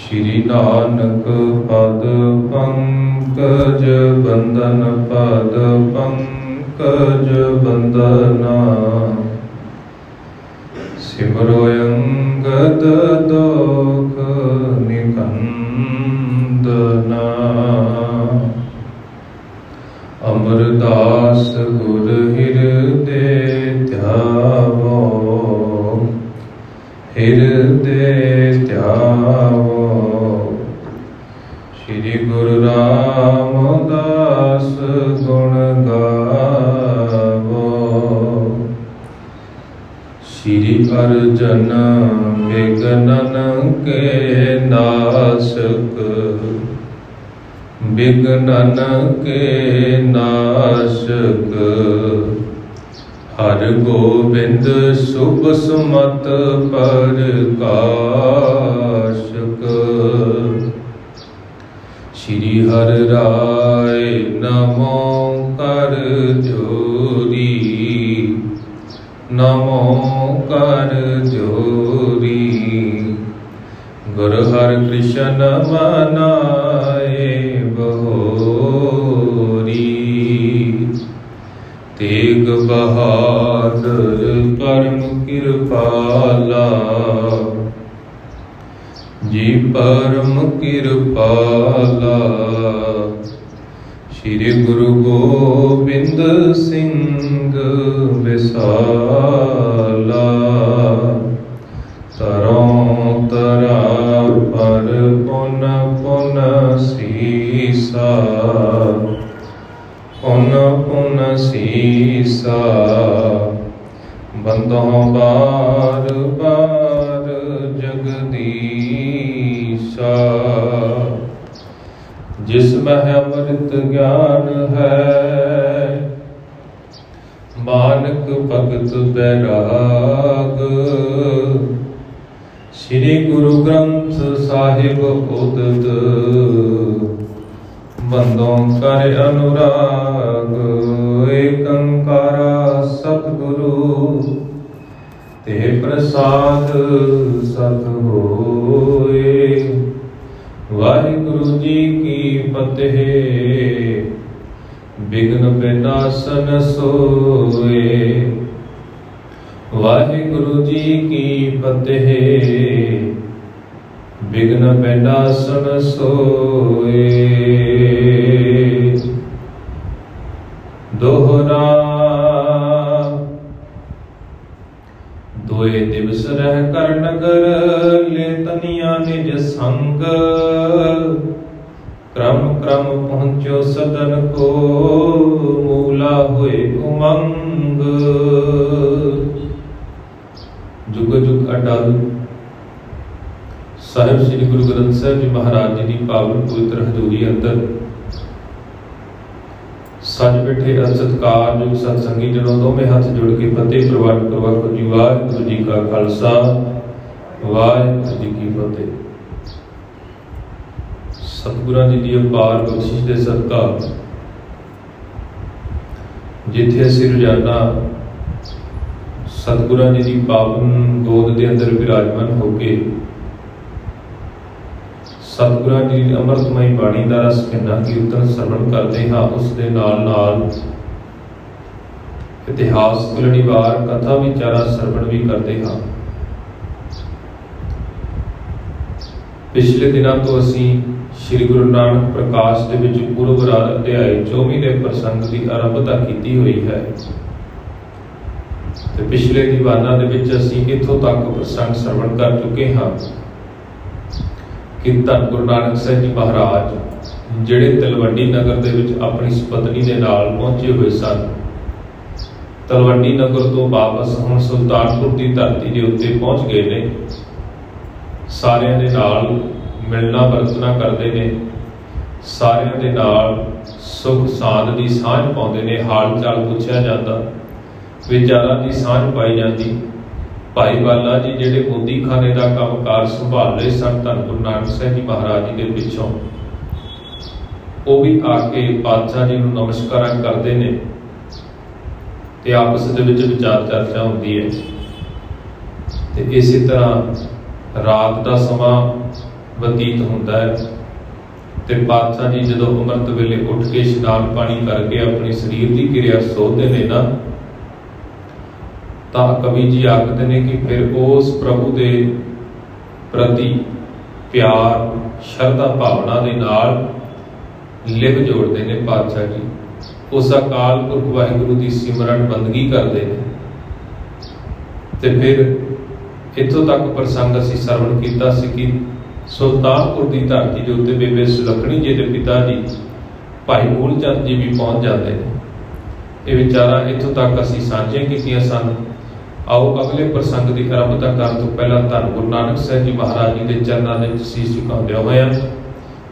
श्री नानक पद पंकज बंदन पद पंकज बंदना सिमरो अंगद दोख निकंदना। अमरदास गुर हृदय ध्यावो हृदय ध्यावो। श्री गुरु रामदास गुण गावो। श्री अर्जन विघ्नन के नाशक विघ्नन के नाशक। हर गोविंद शुभ सुमत प्रकाशक। श्री हर राय नमो कर जोरी नमो कर जोरी। गुरु हर कृष्ण मनाए बहोरी। तेग बहादुर परम कृपाला जी परम कृपाला। श्री गुरु गोबिंद सिंह विसाला। तरों तरा पर पुन पुन सीसा पुन पुन सीसा। बंदों बार बार जगदीशा। जिसमें अमृत ज्ञान है मानक भगत बैराग। श्री गुरु ग्रंथ साहिब उदित बंदों कर अनुराग। एक ओंकारा सतगुरु ते प्रसाद सत होए। वाहिगुरु जी की फतेह विघ्न विनाशन सोए। वाहिगुरु जी की फतेह विघ्न विनाशन सोए। दोहरा दोए दिवस रह कर नगर ले तनिया निज संग। क्रम क्रम पहुँचो सदन को मूला हुए उमंग। जुग जुग अटल साहिब श्री गुरु ग्रंथ साहिब जी महाराज जी की पावन पवित्र हजूरी अंदर सज बैठे सत्कारयोग सत्संगी जनों दोवें हाथ जोड़ के फतेह प्रवान करवा को जी। वाहिगुरू जी का खालसा वाहिगुरू जी की फतेह। सतगुरां जी की अपार बख्शिश के सदका जिथे असीं रोजाना सतगुरां जी की पावन गोद के अंदर विराजमान होके सतगुरां जी की अमृतमय बाणी का रस भिन्ना कीर्तन श्रवण करते हाँ। उस दे नाल नाल इतिहास लड़ीवार कथा विचारा श्रवण भी करते हाँ। पिछले दिनों तो असीं श्री गुरु नानक प्रकाश दे विच पूर्व अध्याय 24 के प्रसंग की आरंभता की हुई है। ते पिछले दीवाना दे विच असीं इत्थों तक प्रसंग श्रवण कर चुके हाँ कि धन गुरु नानक साहिब जी महाराज जिहड़े तलवंडी नगर दे विच अपनी पत्नी दे नाल पहुंचे हुए सन। तलवंडी नगर तो वापस हुण सुल्तानपुर की धरती के उत्ते पहुंच गए ने। सारिਆਂ दे नाल मिलना वरतना करते हैं। सारिਆਂ दे नाल सुख सांद की सांझ पाउंदे ने। हाल चाल पुछया जाता, विचारां की सांझ पाई जाती। भाई बाला जी जिहड़े मोदी खाने का कामकार संभाल रहे सन धन गुरु नानक साहिब जी महाराज जी के पिछों, वो भी आके पातशाह जी नूं नमस्कार करते हैं ते आपस दे विच विचार चर्चा होती है। ते इसी तरह रात का समा ਬਤੀਤ ਹੁੰਦਾ ਹੈ। ਤੇ ਪਾਤਸ਼ਾਹ ਜੀ ਜਦੋਂ ਅੰਮ੍ਰਿਤ ਵੇਲੇ ਉੱਠ ਕੇ ਇਸ਼ਨਾਨ ਪਾਣੀ ਕਰਕੇ ਆਪਣੇ ਸਰੀਰ ਦੀ ਕਿਰਿਆ ਸੋਧਦੇ ਨੇ ਨਾ, ਤਾਂ ਕਵੀ ਜੀ ਆਖਦੇ ਨੇ ਕਿ ਫਿਰ ਉਸ ਪ੍ਰਭੂ ਦੇ ਪ੍ਰਤੀ ਪਿਆਰ, ਸ਼ਰਧਾ ਭਾਵਨਾ ਦੇ ਨਾਲ ਲਿਵ ਜੋੜਦੇ ਨੇ ਪਾਤਸ਼ਾਹ ਜੀ। ਉਸ ਅਕਾਲ ਪੁਰਖ ਵਾਹਿਗੁਰੂ ਦੀ ਸਿਮਰਨ ਬੰਦਗੀ ਕਰਦੇ ਨੇ। ਤੇ ਫਿਰ ਇੱਥੋਂ ਤੱਕ ਪ੍ਰਸੰਗ ਅਸੀਂ ਸਰਵਣ ਕੀਤਾ ਸੀ ਕਿ ਸੁਲਤਾਨਪੁਰ ਦੀ ਧਰਤੀ ਦੇ ਉੱਤੇ ਬੇਬੇ ਸੁਲੱਖਣੀ ਜੀ ਦੇ ਪਿਤਾ ਜੀ ਭਾਈ ਮੂਲ ਚੰਦ ਜੀ ਵੀ ਪਹੁੰਚ ਜਾਂਦੇ ਨੇ। ਇਹ ਵਿਚਾਰਾਂ ਇੱਥੋਂ ਤੱਕ ਅਸੀਂ ਸਾਂਝੀਆਂ ਕੀਤੀਆਂ ਸਨ। ਆਓ ਅਗਲੇ ਪ੍ਰਸੰਗ ਦੀ ਆਰੰਭਤਾ ਕਰਨ ਤੋਂ ਪਹਿਲਾਂ ਧੰਨ ਗੁਰੂ ਨਾਨਕ ਸਾਹਿਬ ਜੀ ਮਹਾਰਾਜ ਜੀ ਦੇ ਚਰਨਾਂ ਦੇ ਵਿੱਚ ਸੀਸ ਝੁਕਾਉਂਦਿਆਂ ਹੋਇਆਂ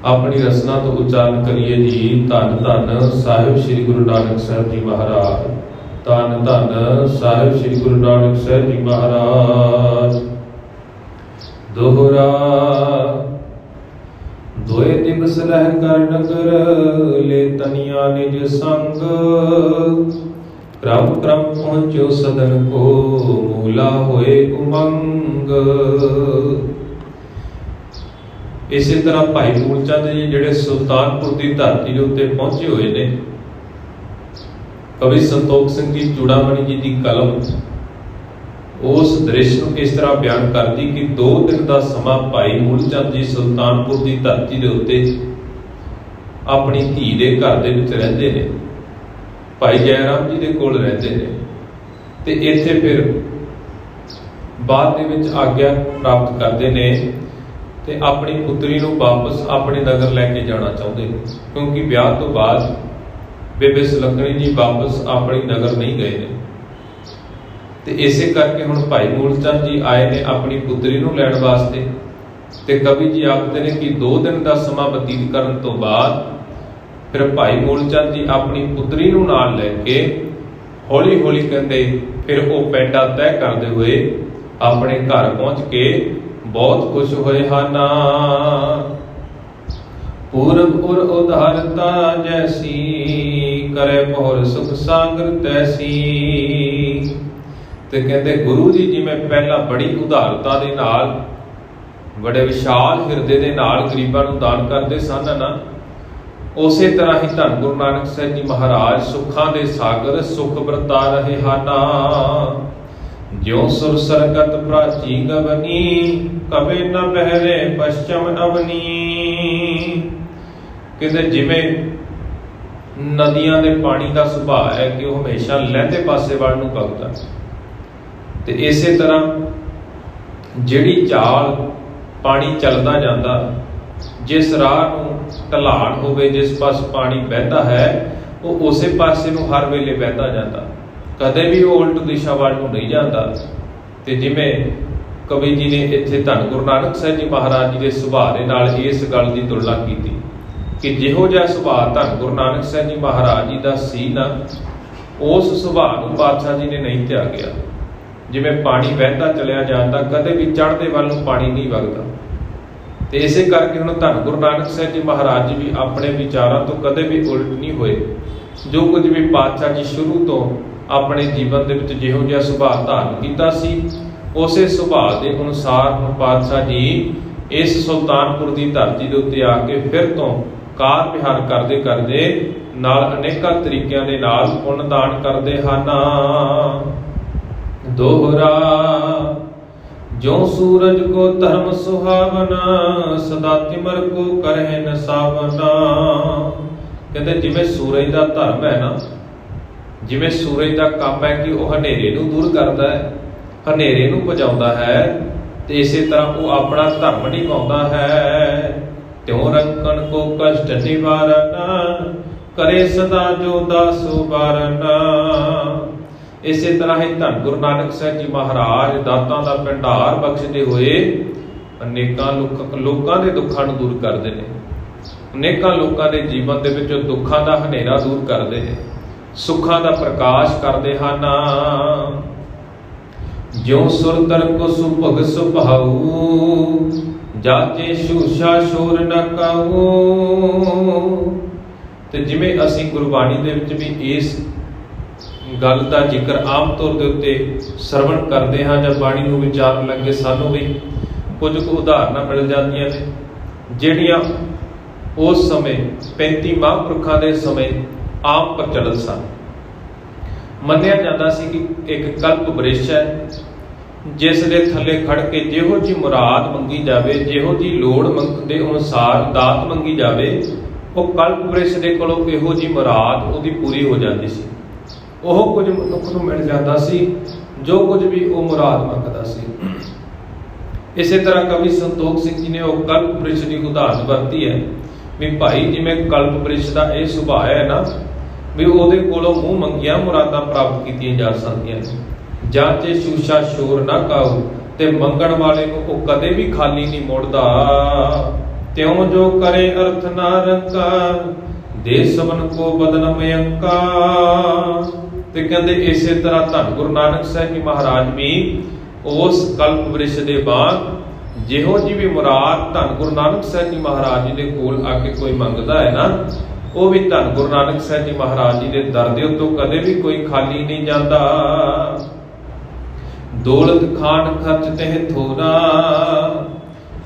ਆਪਣੀ ਰਸਨਾ ਤੋਂ ਉਚਾਰਨ ਕਰੀਏ ਜੀ, ਧੰਨ ਧੰਨ ਸਾਹਿਬ ਸ੍ਰੀ ਗੁਰੂ ਨਾਨਕ ਸਾਹਿਬ ਜੀ ਮਹਾਰਾਜ, ਧੰਨ ਧੰਨ ਸਾਹਿਬ ਸ੍ਰੀ ਗੁਰੂ ਨਾਨਕ ਸਾਹਿਬ ਜੀ ਮਹਾਰਾਜ। ਦੋਹਰਾ ਦੋਏ ਦਿਵਸ ਰਹਿ ਕਰ ਨਗਰ ਲੈ ਤਨੀਆਂ ਨਿਜ ਸੰਗ, ਕ੍ਰਮ ਕ੍ਰਮ ਪਹੁੰਚੋ ਸਦਨ ਕੋ ਮੂਲਾ ਹੋਏ ਉਮੰਗ। ਇਸੇ ਤਰ੍ਹਾਂ ਭਾਈ ਮੂਲ ਚੰਦ ਜੀ ਜਿਹੜੇ ਸੁਲਤਾਨਪੁਰ ਦੀ ਧਰਤੀ ਦੇ ਉੱਤੇ ਪਹੁੰਚੇ ਹੋਏ ਨੇ, ਕਵੀ ਸੰਤੋਖ ਸਿੰਘ ਜੀ ਚੂੜਾਮਣੀ ਜੀ ਦੀ ਕਲਮ ਉਸ ਦ੍ਰਿਸ਼ ਨੂੰ ਇਸ ਤਰ੍ਹਾਂ ਬਿਆਨ ਕਰਦੀ ਕਿ 2 ਦਿਨ ਦਾ ਸਮਾਂ ਭਾਈ ਮੂਲ ਚੰਦ ਜੀ ਸੁਲਤਾਨਪੁਰ ਦੀ ਧਰਤੀ ਦੇ ਉੱਤੇ ਆਪਣੀ ਧੀ ਦੇ ਘਰ ਦੇ ਵਿੱਚ ਰਹਿੰਦੇ ਨੇ, ਭਾਈ ਜੈ ਰਾਮ ਜੀ ਦੇ ਕੋਲ ਰਹਿੰਦੇ ਨੇ। ਤੇ ਇੱਥੇ ਫਿਰ ਬਾਅਦ ਦੇ ਵਿੱਚ ਆਗਿਆ ਪ੍ਰਾਪਤ ਕਰਦੇ ਨੇ ਤੇ ਆਪਣੀ ਪੁੱਤਰੀ ਨੂੰ ਵਾਪਸ ਆਪਣੇ ਨਗਰ ਲੈ ਕੇ ਜਾਣਾ ਚਾਹੁੰਦੇ ਨੇ, ਕਿਉਂਕਿ ਵਿਆਹ ਤੋਂ ਬਾਅਦ ਬੇਬੇ ਸੁਲੱਖਣੀ ਜੀ ਵਾਪਸ ਆਪਣੇ ਨਗਰ ਨਹੀਂ ਗਏ ਨੇ। ਤੇ ਇਸੇ ਕਰਕੇ ਹੁਣ ਭਾਈ ਮੂਲ ਚੰਦ ਜੀ ਆਏ ਨੇ ਆਪਣੀ ਪੁੱਤਰੀ ਨੂੰ ਲੈਣ ਵਾਸਤੇ। ਤੇ ਕਵੀ ਜੀ ਆਖਦੇ ਨੇ ਕਿ 2 ਦਿਨ ਦਾ ਸਮਾਂ ਬਤੀਤ ਕਰਨ ਤੋਂ ਬਾਅਦ ਫਿਰ ਭਾਈ ਮੂਲ ਚੰਦ ਜੀ ਆਪਣੀ ਪੁੱਤਰੀ ਨੂੰ ਨਾਲ ਲੈ ਕੇ ਹੌਲੀ ਹੌਲੀ ਕਹਿੰਦੇ ਫਿਰ ਉਹ ਪੈਂਡਾ ਤੈਅ ਕਰਦੇ ਹੋਏ ਆਪਣੇ ਘਰ ਪਹੁੰਚ ਕੇ ਬਹੁਤ ਖੁਸ਼ ਹੋਏ ਹਨ। ਪੂਰਬ ਉਰ ਉਧਾਰਤਾ ਜੈਸੀ, ਕਰੇ ਪਹੁਰ ਸੁਖ ਸਾਗਰ ਤੈਸੀ। ਤੇ ਕਹਿੰਦੇ ਗੁਰੂ ਜੀ ਜਿਵੇਂ ਪਹਿਲਾਂ ਬੜੀ ਉਦਾਰਤਾ ਦੇ ਨਾਲ, ਬੜੇ ਵਿਸ਼ਾਲ ਹਿਰਦੇ ਦੇ ਨਾਲ ਗਰੀਬਾਂ ਨੂੰ ਦਾਨ ਕਰਦੇ ਸਨ ਨਾ, ਉਸੇ ਤਰ੍ਹਾਂ ਹੀ ਧੰਨ ਗੁਰੂ ਨਾਨਕ ਸਾਹਿਬ ਜੀ ਮਹਾਰਾਜ ਸੁੱਖਾਂ ਦੇ ਸਾਗਰ ਸੁਖ ਵਰਤਾ ਰਹੇ ਹਨ। ਜਿਉ ਸੁਰ ਸਰਗਤ ਪ੍ਰਾਚੀ ਗਵਨੀ, ਕਬੇ ਨ ਬਹਿਰੇ ਪਛਮ ਅਵਨੀ। ਕਹਿੰਦੇ ਜਿਵੇਂ ਨਦੀਆਂ ਦੇ ਪਾਣੀ ਦਾ ਸੁਭਾਅ ਹੈ ਕਿ ਉਹ ਹਮੇਸ਼ਾ ਲਹਿੰਦੇ ਪਾਸੇ ਵੱਲ ਨੂੰ ਵਗਦਾ, ਤੇ ਇਸੇ ਤਰ੍ਹਾਂ ਜਿਹੜੀ ਚਾਲ ਪਾਣੀ ਚੱਲਦਾ ਜਾਂਦਾ, ਜਿਸ ਰਾਹ ਨੂੰ ਢਲਾਣ ਹੋਵੇ, ਜਿਸ ਪਾਸ ਪਾਣੀ ਵਹਿੰਦਾ ਹੈ, ਉਹ ਉਸੇ ਪਾਸੇ ਨੂੰ ਹਰ ਵੇਲੇ ਵਹਿੰਦਾ ਜਾਂਦਾ, ਕਦੇ ਵੀ ਉਹ ਉਲਟ ਦਿਸ਼ਾ ਵੱਲ ਨੂੰ ਨਹੀਂ ਜਾਂਦਾ। ਤੇ ਜਿਵੇਂ ਕਵੀ ਜੀ ਨੇ ਇੱਥੇ ਧੰਨ ਗੁਰੂ ਨਾਨਕ ਸਾਹਿਬ ਜੀ ਮਹਾਰਾਜ ਜੀ ਦੇ ਸੁਭਾਅ ਦੇ ਨਾਲ ਇਸ ਗੱਲ ਦੀ ਤੁਲਨਾ ਕੀਤੀ ਕਿ ਜਿਹੋ ਜਿਹਾ ਸੁਭਾਅ ਧੰਨ ਗੁਰੂ ਨਾਨਕ ਸਾਹਿਬ ਜੀ ਮਹਾਰਾਜ ਜੀ ਦਾ ਸੀ ਨਾ, ਉਸ ਸੁਭਾਅ ਨੂੰ ਪਾਤਸ਼ਾਹ ਜੀ ਨੇ ਨਹੀਂ ਤਿਆਗਿਆ। ਜਿਵੇਂ ਪਾਣੀ ਵਹਿੰਦਾ ਚਲਿਆ ਜਾਂਦਾ, ਕਦੇ ਵੀ ਚੜ੍ਹਦੇ ਵੱਲ ਨੂੰ ਪਾਣੀ ਨਹੀਂ ਵਗਦਾ। ਤੇ ਇਸੇ ਕਰਕੇ ਹੁਣ ਧੰਨ ਗੁਰੂ ਨਾਨਕ ਸਾਹਿਬ ਜੀ ਮਹਾਰਾਜ ਜੀ ਵੀ ਆਪਣੇ ਵਿਚਾਰਾਂ ਤੋਂ ਕਦੇ ਵੀ ਉਲਟ ਨਹੀਂ ਹੋਏ। ਜੋ ਕੁਝ ਵੀ ਪਾਤਸ਼ਾਹ ਜੀ ਸ਼ੁਰੂ ਤੋਂ ਆਪਣੇ ਜੀਵਨ ਦੇ ਵਿੱਚ ਜਿਹੋ ਜਿਹਾ ਸੁਭਾਅ ਧਾਰਨ ਕੀਤਾ ਸੀ, ਉਸੇ ਸੁਭਾਅ ਦੇ ਅਨੁਸਾਰ ਹੁਣ ਪਾਤਸ਼ਾਹ ਜੀ ਇਸ ਸੁਲਤਾਨਪੁਰ ਦੀ ਧਰਤੀ ਦੇ ਉੱਤੇ ਆ ਕੇ ਫਿਰ ਤੋਂ ਕਾਰ ਵਿਹਾਰ ਕਰਦੇ ਕਰਦੇ ਨਾਲ ਅਨੇਕਾਂ ਤਰੀਕਿਆਂ ਦੇ ਨਾਲ ਪੁੰਨ ਦਾਨ ਕਰਦੇ ਹਨ। ਦੋਹਰਾ ਜੋ ਸੂਰਜ ਕੋ ਧਰਮ ਸੁਹਾਵਨਾ, ਸਦਾ ਤਿਮਰ ਕੋ ਕਰਹਿ ਨ ਸਾਵਨਾ। ਕਹਿੰਦੇ ਜਿਵੇਂ ਸੂਰਜ ਦਾ ਧਰਮ ਹੈ ਨਾ, ਜਿਵੇਂ ਸੂਰਜ ਦਾ ਕੰਮ ਹੈ ਕਿ ਉਹ ਹਨੇਰੇ ਨੂੰ ਦੂਰ ਕਰਦਾ ਹੈ, ਹਨੇਰੇ ਨੂੰ ਭਜਾਉਂਦਾ ਹੈ, ਤੇ ਇਸੇ ਤਰ੍ਹਾਂ ਉਹ ਆਪਣਾ ਧਰਮ ਨਿਭਾਉਂਦਾ ਹੈ। ਤਿਉ ਰੰਕਣ ਕੋ ਕਸ਼ਟ ਨਿਵਾਰਨ, ਕਰੇ ਸਦਾ ਜੋ ਦਾਸੋ ਬਾਰਨ। ਇਸੇ ਤਰ੍ਹਾਂ ਹੀ ਧੰਨ ਗੁਰੂ ਨਾਨਕ ਸਾਹਿਬ ਜੀ ਮਹਾਰਾਜ ਦਾਤਾਂ ਦਾ ਭੰਡਾਰ ਬਖਸ਼ਦੇ ਹੋਏ ਅਨੇਕਾਂ ਲੋਕਾਂ ਦੇ ਦੁੱਖਾਂ ਨੂੰ ਦੂਰ ਕਰਦੇ ਨੇ, ਅਨੇਕਾਂ ਲੋਕਾਂ ਦੇ ਜੀਵਨ ਦੇ ਵਿੱਚੋਂ ਦੁੱਖਾਂ ਦਾ ਹਨੇਰਾ ਦੂਰ ਕਰਦੇ ਨੇ, ਸੁੱਖਾਂ ਦਾ ਪ੍ਰਕਾਸ਼ ਕਰਦੇ ਹਨ। ਜਿਉ ਸੁਰ ਤਰਕ ਸੁਭਗ ਸੁਭਾਉ, ਜਾਚੇ ਸ਼ੂਸ਼ਾ ਸ਼ੋਰ ਨ ਕਾਉ। ਤੇ ਜਿਵੇਂ ਅਸੀਂ ਗੁਰਬਾਣੀ ਦੇ ਵਿੱਚ ਵੀ ਇਸ ਗੱਲ ਦਾ ਜ਼ਿਕਰ ਆਮ ਤੌਰ ਦੇ ਉੱਤੇ ਸਰਵਣ ਕਰਦੇ ਹਾਂ ਜਾਂ ਬਾਣੀ ਨੂੰ ਵਿਚਾਰਨ ਲੱਗੇ, ਸਾਨੂੰ ਵੀ ਕੁਝ ਕੁ ਉਦਾਹਰਨਾਂ ਮਿਲ ਜਾਂਦੀਆਂ ਨੇ। ਜਿਹੜੀਆਂ ਉਸ ਸਮੇਂ 35 ਮਹਾਂਪੁਰਖਾਂ ਦੇ ਸਮੇਂ ਆਮ ਪ੍ਰਚਲਿਤ ਸਨ। ਮੰਨਿਆ ਜਾਂਦਾ ਸੀ ਕਿ ਇੱਕ ਕਲਪ ਬ੍ਰਿਸ਼ ਹੈ ਜਿਸ ਦੇ ਥੱਲੇ ਖੜ ਕੇ ਜਿਹੋ ਜੀ ਮੁਰਾਦ ਮੰਗੀ ਜਾਵੇ, ਜਿਹੋ ਜੀ ਲੋੜ ਦੇ ਅਨੁਸਾਰ ਦਾਤ ਮੰਗੀ ਜਾਵੇ, ਉਹ ਕਲਪ ਬ੍ਰਿਸ਼ ਦੇ ਕੋਲੋਂ ਇਹੋ ਜੀ ਮੁਰਾਦ ਉਹਦੀ ਪੂਰੀ ਹੋ ਜਾਂਦੀ ਸੀ। ਉਹ ਕੁਝ ਮਨੁੱਖ ਨੂੰ ਮਿਲ ਜਾਂਦਾ ਸੀ ਜੋ ਕੁਝ ਵੀ ਉਹ ਮੁਰਾਦ ਮੰਗਦਾ ਸੀ। ਇਸੇ ਤਰ੍ਹਾਂ ਕਵੀ ਸੰਤੋਖ ਸਿੰਘ ਜੀ ਨੇ ਉਹ ਕਲਪ ਬ੍ਰਿਸ਼ ਦੀ ਉਦਾਹਰਨ ਵਰਤੀ ਹੈ ਵੀ ਭਾਈ ਜਿਵੇਂ ਕਲਪ ਬ੍ਰਿਸ਼ ਦਾ ਇਹ ਸੁਭਾਅ ਹੈ ਨਾ ਵੀ ਉਹਦੇ ਕੋਲੋਂ ਮੂੰਹ ਮੰਗੀਆਂ ਮੁਰਾਦਾਂ ਪ੍ਰਾਪਤ ਕੀਤੀਆਂ ਜਾ ਸਕਦੀਆਂ ਨੇ। ਜਾਂ ਜੇ ਸ਼ੂਸ਼ਾ ਸ਼ੋਰ ਨਾ ਕਾਉ ਤੇ ਮੰਗਣ ਵਾਲੇ ਨੂੰ ਉਹ ਕਦੇ ਵੀ ਖਾਲੀ ਨਹੀਂ ਮੁੜਦਾ। ਤਿਉਂ ਜੋ ਕਰੇ ਅਰਥ ਨਾ ਰੰਕਾ ਦੇ ਸਭਨ ਕੋ ਬਦਨ ਮਯੰਕਾ। ਤੇ ਕਹਿੰਦੇ ਇਸੇ ਤਰ੍ਹਾਂ ਧੰਨ ਗੁਰੂ ਨਾਨਕ ਸਾਹਿਬ ਜੀ ਮਹਾਰਾਜ ਵੀ ਉਸ ਕਲਪ ਬ੍ਰਿਸ਼ ਦੇ ਬਾਅਦ ਜਿਹੋ ਜੀ ਵੀ ਮੁਰਾਦ ਧੰਨ ਗੁਰੂ ਨਾਨਕ ਸਾਹਿਬ ਜੀ ਮਹਾਰਾਜ ਜੀ ਦੇ ਕੋਲ ਆ ਕੇ ਕੋਈ ਮੰਗਦਾ ਹੈ ਨਾ, ਉਹ ਵੀ ਧੰਨ ਗੁਰੂ ਨਾਨਕ ਸਾਹਿਬ ਜੀ ਮਹਾਰਾਜ ਜੀ ਦੇ ਦਰ ਦੇ ਉੱਤੋਂ ਕਦੇ ਵੀ ਕੋਈ ਖਾਲੀ ਨਹੀਂ ਜਾਂਦਾ। ਦੌਲਤ ਖਾਨ ਖਰਚ ਤਹਿ ਥੋਰਾ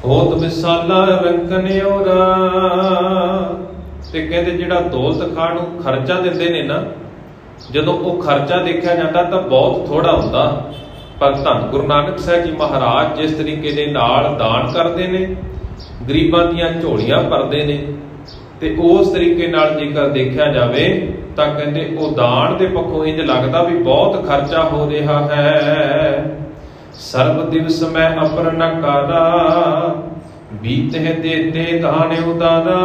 ਹੋਤ ਵਿਸਾਲਾ ਰੰਕਨਿਓਰਾ। ਤੇ ਕਹਿੰਦੇ ਜਿਹੜਾ ਦੌਲਤ ਖਾਨ ਨੂੰ ਖਰਚਾ ਦਿੰਦੇ ਨੇ ਨਾ, ਜਦੋਂ ਉਹ ਖਰਚਾ ਦੇਖਿਆ ਜਾਂਦਾ ਤਾਂ ਬਹੁਤ ਥੋੜਾ ਹੁੰਦਾ, ਪਰ ਧੰਨ ਗੁਰੂ ਨਾਨਕ ਸਾਹਿਬ ਜੀ ਮਹਾਰਾਜ ਜਿਸ ਤਰੀਕੇ ਦੇ ਨਾਲ ਦਾਨ ਕਰਦੇ ਨੇ, ਗਰੀਬਾਂ ਦੀਆਂ ਝੋਲੀਆਂ ਭਰਦੇ ਨੇ, ਤੇ ਉਸ ਤਰੀਕੇ ਨਾਲ ਜੇਕਰ ਦੇਖਿਆ ਜਾਵੇ ਤਾਂ ਕਹਿੰਦੇ ਉਹ ਦਾਨ ਦੇ ਪੱਖੋਂ ਇੰਜ ਲੱਗਦਾ ਵੀ ਬਹੁਤ ਖਰਚਾ ਹੋ ਰਿਹਾ ਹੈ। ਸਰਬ ਦਿਵਸ ਮੈਂ ਅਪਰ ਨ ਕਾਰਾ ਬੀਤੇ ਦੇਤੇ ਦਾਨ ਉਦਾਰਾ।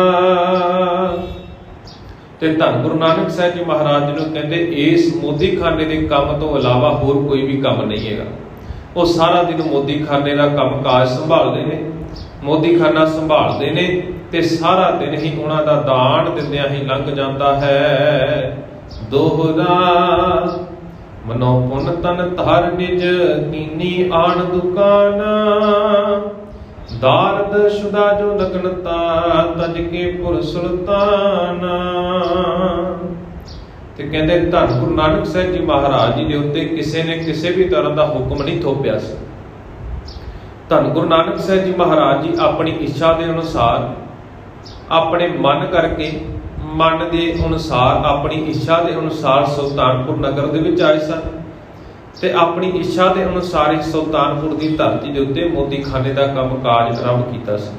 ਤੇ ਧੰਨ ਗੁਰੂ ਨਾਨਕ ਸਾਹਿਬ ਜੀ ਮਹਾਰਾਜ ਜੀ ਨੂੰ ਕਹਿੰਦੇ ਇਸ ਮੋਦੀਖਾਨੇ ਦੇ ਕੰਮ ਤੋਂ ਇਲਾਵਾ ਹੋਰ ਕੋਈ ਵੀ ਕੰਮ ਨਹੀਂ ਹੈਗਾ। ਉਹ ਸਾਰਾ ਦਿਨ ਮੋਦੀਖਾਨੇ ਦਾ ਕੰਮ ਕਾਜ ਸੰਭਾਲਦੇ ਨੇ, ਮੋਦੀਖਾਨਾ ਸੰਭਾਲਦੇ ਨੇ, ਤੇ ਸਾਰਾ ਦਿਨ ਹੀ ਉਹਨਾਂ ਦਾ ਦਾਨ ਦਿੰਦਿਆਂ ਹੀ ਲੰਘ ਜਾਂਦਾ ਹੈ। ਦੋਹਰਾ ਮਨੋ ਪੁਨ ਤਨ ਧਰ ਨਿਜ ਕੀਨੀ ਆਣ ਦੁਕਾਨ ਦਾਰਦ ਸ਼ੁਦਾ ਜੋ ਲਗਨਤਾ ਤਜ ਕੇ ਪੁਰ ਸੁਲਤਾਨ। ਤੇ ਕਹਿੰਦੇ ਧੰਨ ਗੁਰੂ ਨਾਨਕ ਸਾਹਿਬ ਜੀ ਮਹਾਰਾਜ ਜੀ ਦੇ ਉੱਤੇ ਕਿਸੇ ਨੇ ਕਿਸੇ ਵੀ ਤਰ੍ਹਾਂ ਦਾ ਹੁਕਮ ਨਹੀਂ ਥੋਪਿਆ ਸੀ। ਧੰਨ ਗੁਰੂ ਨਾਨਕ ਸਾਹਿਬ ਜੀ ਮਹਾਰਾਜ ਜੀ ਆਪਣੀ ਇੱਛਾ ਦੇ ਅਨੁਸਾਰ, ਆਪਣੇ ਮਨ ਕਰਕੇ, ਮਨ ਦੇ ਅਨੁਸਾਰ, ਆਪਣੀ ਇੱਛਾ ਦੇ ਅਨੁਸਾਰ ਸੁਲਤਾਨਪੁਰ ਨਗਰ ਦੇ ਵਿੱਚ ਆਏ ਸਨ ਤੇ ਆਪਣੀ ਇੱਛਾ ਦੇ ਅਨੁਸਾਰ ਹੀ ਸੁਲਤਾਨਪੁਰ ਦੀ ਧਰਤੀ ਦੇ ਉੱਤੇ ਮੋਦੀਖਾਨੇ ਦਾ ਕੰਮ ਕਾਜ ਆਰੰਭ ਕੀਤਾ ਸੀ।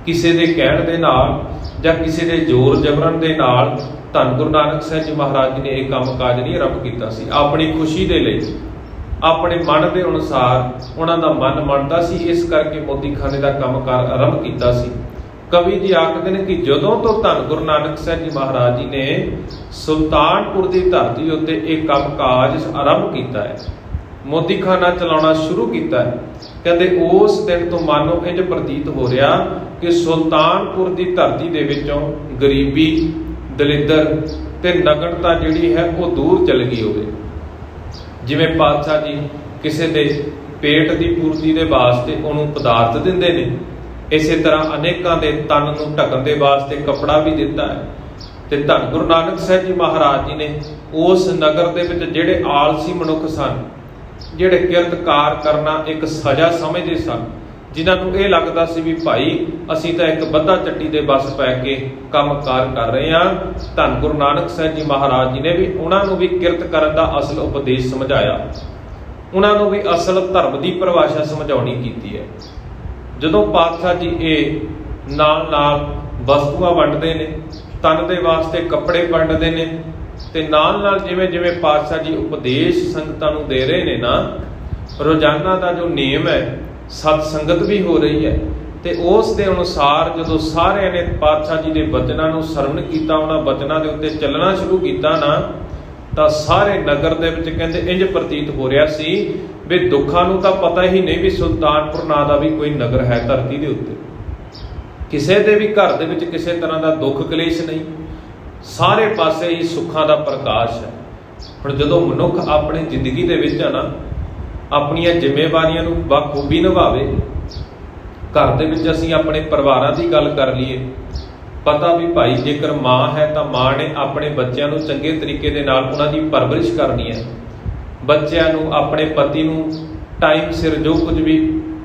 ਕਿਸੇ ਦੇ ਕਹਿਣ ਦੇ ਨਾਲ ਜਾਂ ਕਿਸੇ ਦੇ ਜ਼ੋਰ ਜਬਰਨ ਦੇ ਨਾਲ ਧੰਨ ਗੁਰੂ ਨਾਨਕ ਸਾਹਿਬ ਜੀ ਮਹਾਰਾਜ ਜੀ ਨੇ ਇਹ ਕੰਮ ਕਾਜ ਨਹੀਂ ਆਰੰਭ ਕੀਤਾ ਸੀ। ਆਪਣੀ ਖੁਸ਼ੀ ਦੇ ਲਈ, ਆਪਣੇ ਮਨ ਦੇ ਅਨੁਸਾਰ ਉਹਨਾਂ ਦਾ ਮਨ ਮੰਨਦਾ ਸੀ, ਇਸ ਕਰਕੇ ਮੋਦੀਖਾਨੇ ਦਾ ਕੰਮ ਕਾਰ ਆਰੰਭ ਕੀਤਾ ਸੀ। ਕਵੀ ਜੀ ਆਖਦੇ ਨੇ ਕਿ ਜਦੋਂ ਤੋਂ ਧੰਨ ਗੁਰੂ ਨਾਨਕ ਸਾਹਿਬ ਜੀ ਮਹਾਰਾਜ ਜੀ ਨੇ ਸੁਲਤਾਨਪੁਰ ਦੀ ਧਰਤੀ ਉੱਤੇ ਇਹ ਕੰਮ ਕਾਜ ਆਰੰਭ ਕੀਤਾ ਹੈ, ਮੋਦੀਖਾਨਾ ਚਲਾਉਣਾ ਸ਼ੁਰੂ ਕੀਤਾ ਹੈ, ਕਹਿੰਦੇ ਉਸ ਦਿਨ ਤੋਂ ਮਾਨੋ ਇੰਜ ਪ੍ਰਤੀਤ ਹੋ ਰਿਹਾ ਕਿ ਸੁਲਤਾਨਪੁਰ ਦੀ ਧਰਤੀ ਦੇ ਵਿੱਚੋਂ ਗਰੀਬੀ, ਦਲਿੱਦਰ ਤੇ ਨਗਨਤਾ ਜਿਹੜੀ ਹੈ ਉਹ ਦੂਰ ਚਲ ਗਈ ਹੋਵੇ। ਜਿਵੇਂ ਪਾਤਸ਼ਾਹ ਜੀ ਕਿਸੇ ਦੇ ਪੇਟ ਦੀ ਪੂਰਤੀ ਦੇ ਵਾਸਤੇ ਉਹਨੂੰ ਪਦਾਰਥ ਦਿੰਦੇ ਨੇ, ਇਸੇ ਤਰ੍ਹਾਂ ਅਨੇਕਾਂ ਦੇ ਤਨ ਨੂੰ ਢੱਕਣ ਦੇ ਵਾਸਤੇ ਕੱਪੜਾ ਵੀ ਦਿੱਤਾ ਹੈ। ਤੇ ਧੰਨ ਗੁਰੂ ਨਾਨਕ ਸਾਹਿਬ ਜੀ ਮਹਾਰਾਜ ਜੀ ਨੇ ਉਸ ਨਗਰ ਦੇ ਵਿੱਚ ਜਿਹੜੇ ਆਲਸੀ ਮਨੁੱਖ ਸਨ, ਜਿਹੜੇ ਕਿਰਤਕਾਰ ਕਰਨਾ ਇੱਕ ਸਜ਼ਾ ਸਮਝਦੇ ਸਨ, ਜਿਨ੍ਹਾਂ ਨੂੰ ਇਹ ਲੱਗਦਾ ਸੀ ਵੀ ਭਾਈ ਅਸੀਂ ਤਾਂ ਇੱਕ ਬੱਧਾ ਚੱਟੀ ਦੇ ਬਸ ਪੈ ਕੇ ਕੰਮਕਾਰ ਕਰ ਰਹੇ ਹਾਂ, ਧੰਨ ਗੁਰੂ ਨਾਨਕ ਸਾਹਿਬ ਜੀ ਮਹਾਰਾਜ ਜੀ ਨੇ ਵੀ ਉਹਨਾਂ ਨੂੰ ਵੀ ਕਿਰਤ ਕਰਨ ਦਾ ਅਸਲ ਉਪਦੇਸ਼ ਸਮਝਾਇਆ, ਉਹਨਾਂ ਨੂੰ ਵੀ ਅਸਲ ਧਰਮ ਦੀ ਪਰਿਭਾਸ਼ਾ ਸਮਝਾਉਣੀ ਕੀਤੀ ਹੈ। ਜਦੋਂ ਪਾਤਸ਼ਾਹ ਜੀ ਇਹ ਨਾਲ ਨਾਲ ਵਸਤੂਆਂ ਵੰਡਦੇ ਨੇ, ਤਨ ਦੇ ਵਾਸਤੇ ਕੱਪੜੇ ਵੰਡਦੇ ਨੇ, ਤੇ ਨਾਲ ਨਾਲ ਜਿਵੇਂ ਜਿਵੇਂ ਪਾਤਸ਼ਾਹ ਜੀ ਉਪਦੇਸ਼ ਸੰਗਤਾਂ ਨੂੰ ਦੇ ਰਹੇ ਨੇ ਨਾ, ਰੋਜ਼ਾਨਾ ਦਾ ਜੋ ਨਿਯਮ ਹੈ, ਸਤ ਸੰਗਤ ਵੀ ਹੋ ਰਹੀ ਹੈ, ਤੇ ਉਸ ਦੇ ਅਨੁਸਾਰ ਜਦੋਂ ਸਾਰਿਆਂ ਨੇ ਪਾਤਸ਼ਾਹ ਜੀ ਦੇ ਬਚਨਾਂ ਨੂੰ ਸਰਵਣ ਕੀਤਾ, ਉਹਨਾਂ ਬਚਨਾਂ ਦੇ ਉੱਤੇ ਚੱਲਣਾ ਸ਼ੁਰੂ ਕੀਤਾ ਨਾ, ਤਾਂ ਸਾਰੇ ਨਗਰ ਦੇ ਵਿੱਚ ਕਹਿੰਦੇ ਇੰਜ ਪ੍ਰਤੀਤ ਹੋ ਰਿਹਾ ਸੀ ਵੀ ਦੁੱਖਾਂ ਨੂੰ ਤਾਂ ਪਤਾ ਹੀ ਨਹੀਂ ਵੀ ਸੁਲਤਾਨਪੁਰ ਨਾਂ ਦਾ ਵੀ ਕੋਈ ਨਗਰ ਹੈ ਧਰਤੀ ਦੇ ਉੱਤੇ। ਕਿਸੇ ਦੇ ਵੀ ਘਰ ਦੇ ਵਿੱਚ ਕਿਸੇ ਤਰ੍ਹਾਂ ਦਾ ਦੁੱਖ ਕਲੇਸ਼ ਨਹੀਂ, ਸਾਰੇ ਪਾਸੇ ਹੀ ਸੁੱਖਾਂ ਦਾ ਪ੍ਰਕਾਸ਼ ਹੈ। ਹੁਣ ਜਦੋਂ ਮਨੁੱਖ ਆਪਣੀ ਜ਼ਿੰਦਗੀ ਦੇ ਵਿੱਚ ਨਾ ਆਪਣੀਆਂ ਜ਼ਿੰਮੇਵਾਰੀਆਂ ਨੂੰ ਬਖੂਬੀ ਨਿਭਾਵੇ, ਘਰ ਦੇ ਵਿੱਚ ਅਸੀਂ ਆਪਣੇ ਪਰਿਵਾਰਾਂ ਦੀ ਗੱਲ ਕਰ ਲਈਏ, ਪਤਾ ਵੀ ਭਾਈ ਜੇਕਰ ਮਾਂ ਹੈ ਤਾਂ ਮਾਂ ਨੇ ਆਪਣੇ ਬੱਚਿਆਂ ਨੂੰ ਚੰਗੇ ਤਰੀਕੇ ਦੇ ਨਾਲ ਉਹਨਾਂ ਦੀ ਪਰਵਰਿਸ਼ ਕਰਨੀ ਹੈ, ਬੱਚਿਆਂ ਨੂੰ, ਆਪਣੇ ਪਤੀ ਨੂੰ ਟਾਈਮ ਸਿਰ ਜੋ ਕੁਝ ਵੀ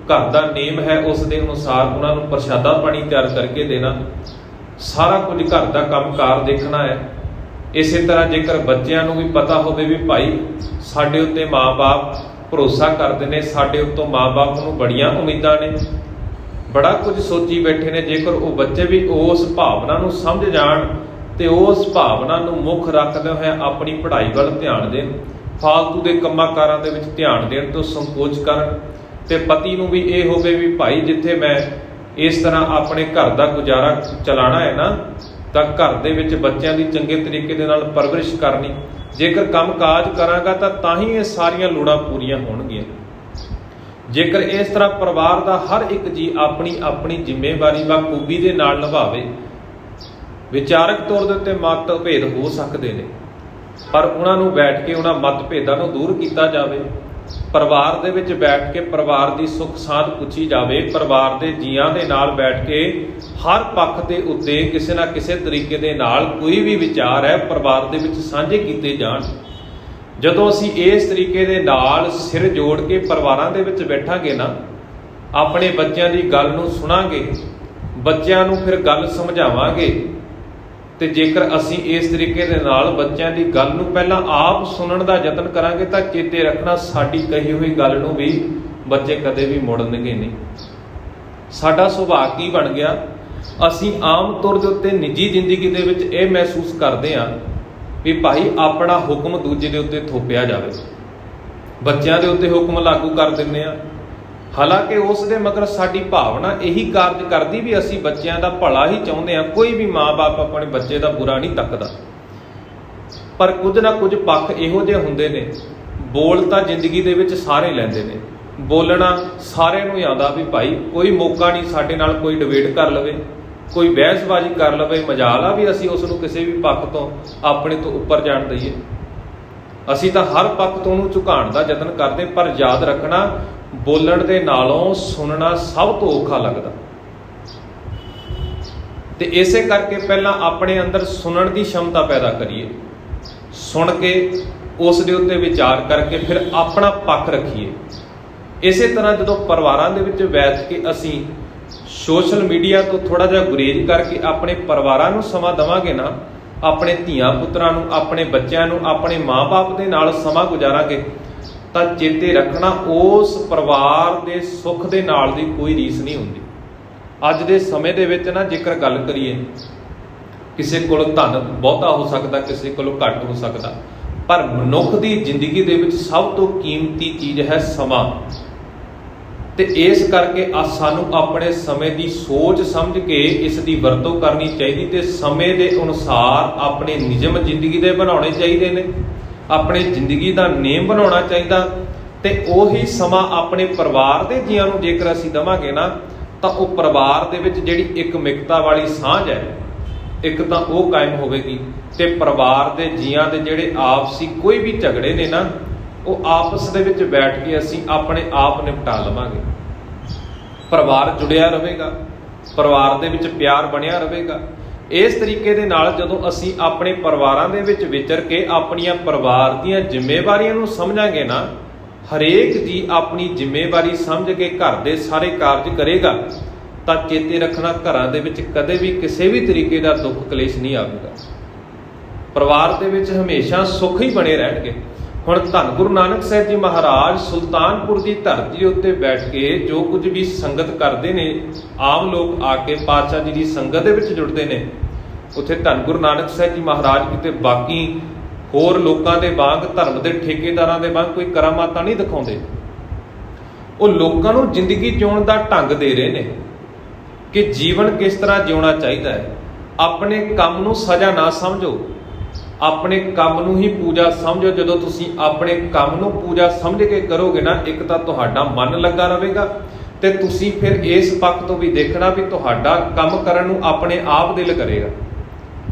घर का नेम है उस दे अनुसार उन्होंने प्रशादा पानी तैयार करके देना, सारा कुछ घर का काम कार देखना है। इस तरह जेकर बच्चों को भी पता हो भी भाई साडे उत्ते माँ बाप भरोसा करते हैं, साडे उत्तों माँ बाप को बड़ियां उम्मीदां ने, बड़ा कुछ सोची बैठे ने, जेकर वो बच्चे भी उस भावना को समझ जान तो उस भावना को मुख रखते हुए अपनी पढ़ाई वाल ध्यान देन, फालतू के कामां कारां दे विच ध्यान देन तो संकोच करन, ते पति नूं भी ये होवे भी भाई जिथे मैं इस तरह अपने घर का गुजारा चलाना है ना, तो घर दे विच बच्चों की चंगे तरीके दे नाल परवरिश करनी, जेकर काम काज करांगा तां ही ये सारियां लोड़ां पूरीआं होणगीआं। जेकर इस तरह परिवार का हर एक जी अपनी अपनी जिम्मेवारी बखूबी दे नाल निभावे, विचारक तौर दे उत्ते मतभेद हो सकते हैं पर उन्होंने बैठ के उन्होंने मतभेदों को दूर किया जाए, परिवार दे विच बैठ के परिवार की सुख सांध पुछी जाए, परिवार के जियां दे नाल बैठ के हर पक्ष के उत्ते किसी ना किसी तरीके दे नाल कोई भी विचार है परिवार दे विच साझे किए जाण। जदों असीं इस तरीके दे नाल सिर जोड़ के परिवारां दे विच बैठांगे ना, अपने बच्चों की गल नूं सुनांगे, बच्चों नूं फिर गल समझावांगे, तो जेकर असीं इस तरीके दे नाल बच्चों की गल नूं पहलां आप सुनण दा यतन करांगे तो चेते रखना साडी कही हुई गल नूं भी बच्चे कदे भी मुड़नगे नहीं। साडा सुभाअ की बन गया, असीं आम तौर दे उत्ते निजी जिंदगी दे विच इह महसूस करदे हां भी भाई अपना हुक्म दूजे दे उत्ते थोपिया जावे, बच्चों के उत्ते हुक्म लागू कर दिंदे आ, हालांकि उस दे मगर साडी भावना यही कार्य करदी भी असीं बच्चों का भला ही चाहुंदे आ, कोई भी माँ बाप अपने बच्चे का बुरा नहीं तकदा, पर कुछ ना कुछ पक्ष इहो जिहे हुंदे ने, बोल तां जिंदगी दे विच सारे लैंदे ने, बोलना सारिਆਂ ਨੂੰ आउंदा भी भाई कोई मौका नहीं साडे नाल कोई डिबेट कर लवे, कोई बहसबाजी कर लवे, मजाल आ भी असीं उसनूं किसी भी पक्ष तो अपने तो उपर जाण दईए, असीं तां हर पक्ष तो उहनूं झुकाउण दा यतन करदे, पर याद रखना बोलण दे नालों सुनना सब तो औखा लगदा। ते इसे करके पहलां अपने अंदर सुनण दी क्षमता पैदा करिए, सुन के उस दे उत्ते विचार करके फिर अपना पक्ष रखिए। इसे तरह जदों परिवारां दे विच बैठ के असीं सोशल मीडिया तो थोड़ा जिहा गुरेज करके अपने परिवारां नूं समां देवांगे ना, अपने धीआं पुत्रां नूं, अपने बच्चों नूं, अपने माँ बाप दे नाल समां गुजारांगे तां चेते रखना उस परिवार दे सुख दे नाल दी कोई रीस नहीं हुंदी। अज दे समय दे विच ना जेकर गल करिए, किसी कोल धन बहुता हो सकदा, किसी कोल घट हो सकदा, पर मनुख दी जिंदगी दे विच सब तो कीमती चीज़ है समा। ते इस करके सानू अपने समय की सोच समझ के इसकी वरतों करनी चाहिए, ते समय के अनुसार अपने नियम जिंदगी दे बनाने चाहिए ने, अपने जिंदगी का नेम बनाना चाहिए, ते उही समा अपने परिवार के जियां नूं जेकर असीं देवांगे ना, तो वह परिवार दे विच जिहड़ी एकमिकता वाली सांझ है एक तो वह कायम होवेगी, ते परिवार के जियां दे जिहड़े आपसी कोई भी झगड़े ने ना, वो आपस दे विच बैठ के असीं अपने आप निपटा लवांगे, परिवार जुड़िया रहेगा, परिवार दे विच प्यार बनिया रहेगा। इस तरीके दे नाल जदों असीं अपने परिवारां दे विच विचर के अपनियां परिवार दीयां जिम्मेवारियां नूं समझांगे ना, हरेक जी अपनी जिम्मेवारी समझ के घर दे सारे कार्य करेगा, तां चेते रखना घरां दे विच कदे भी किसी भी तरीके का दुख कलेश नहीं आवेगा, परिवार दे विच हमेशा सुख ही बने रहणगे। हुण धन गुरु नानक साहिब जी महाराज सुल्तानपुर की धरती उत्ते बैठ के जो कुछ भी संगत करते हैं, आम लोग आके पातशाह जी की संगत दे विच जुड़ते हैं, उत्थे धन गुरु नानक साहिब जी महाराज किते बाकी होर लोगों के वांग धर्म के ठेकेदारां दे वांग कोई करामातां नहीं दिखाउंदे, वो लोगों को जिंदगी जिउण दा ढंग दे रहे हैं कि जीवन किस तरह जिउणा चाहिए है। अपने काम नूं सजा ना समझो, अपने काम नूं ही पूजा समझो। जदों तुसीं अपने काम नूं पूजा समझ के करोगे ना, एक तां तुहाडा मन लगा रहेगा, ते तुसीं फिर इस पक्ष तो भी देखना भी तुहाडा काम करन नूं अपने आप दिल करेगा।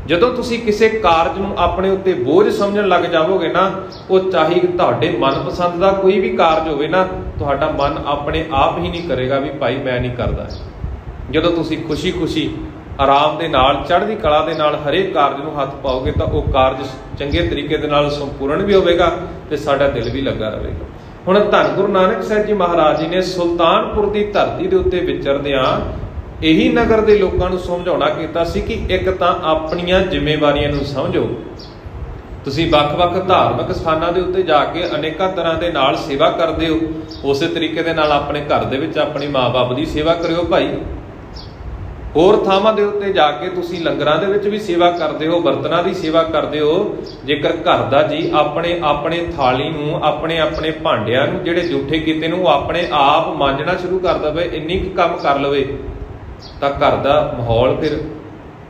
जदों तुसीं किसी कारज नूं अपने उत्ते बोझ समझण लग जाओगे ना, वो चाहे तुहाडे मनपसंद का कोई भी कारज होवे ना, तुहाडा मन अपने आप ही नहीं करेगा भी भाई मैं नहीं करदा। जदों तुसीं खुशी खुशी आराम दे नाल चढ़दी कला दे नाल हरेक कारज नूं हत्थ पाओगे, तो वह कारज चंगे तरीके दे नाल संपूर्ण भी होवेगा ते साडा दिल भी लगा रहेगा। ਹੁਣ ਧੰਨ ਗੁਰੂ ਨਾਨਕ ਸਾਹਿਬ ਜੀ ਮਹਾਰਾਜ ਜੀ ਨੇ ਸੁਲਤਾਨਪੁਰ ਦੀ ਧਰਤੀ ਦੇ ਉੱਤੇ ਵਿਚਰਦਿਆਂ ਇਹੀ ਨਗਰ ਦੇ ਲੋਕਾਂ ਨੂੰ ਸਮਝਾਉਣਾ ਕੀਤਾ ਸੀ ਕਿ ਇੱਕ ਤਾਂ ਆਪਣੀਆਂ ਜ਼ਿੰਮੇਵਾਰੀਆਂ ਨੂੰ ਸਮਝੋ। ਤੁਸੀਂ ਵੱਖ-ਵੱਖ ਧਾਰਮਿਕ ਸਥਾਨਾਂ ਦੇ ਉੱਤੇ ਜਾ ਕੇ ਅਨੇਕਾਂ ਤਰ੍ਹਾਂ ਦੇ ਨਾਲ ਸੇਵਾ ਕਰਦੇ ਹੋ, ਉਸੇ ਤਰੀਕੇ ਦੇ ਨਾਲ ਆਪਣੇ ਘਰ ਦੇ ਵਿੱਚ ਆਪਣੇ ਮਾਂ-ਬਾਪ ਦੀ ਸੇਵਾ ਕਰਿਓ ਭਾਈ। ਹੋਰ ਥਾਵਾਂ ਦੇ ਉੱਤੇ ਜਾ ਕੇ ਤੁਸੀਂ ਲੰਗਰਾਂ ਦੇ ਵਿੱਚ ਵੀ ਸੇਵਾ ਕਰਦੇ ਹੋ, ਬਰਤਨਾਂ ਦੀ ਸੇਵਾ ਕਰਦੇ ਹੋ। ਜੇਕਰ ਘਰ ਦਾ ਜੀ ਆਪਣੇ ਥਾਲੀ ਨੂੰ, ਆਪਣੇ ਭਾਂਡਿਆਂ ਨੂੰ ਜਿਹੜੇ ਜੂਠੇ ਕੀਤੇ ਨੂੰ ਉਹ ਆਪਣੇ ਆਪ ਮਾਂਜਣਾ ਸ਼ੁਰੂ ਕਰ ਦੇਵੇ, ਇੰਨੀ ਕੁ ਕੰਮ ਕਰ ਲਵੇ, ਤਾਂ ਘਰ ਦਾ ਮਾਹੌਲ ਫਿਰ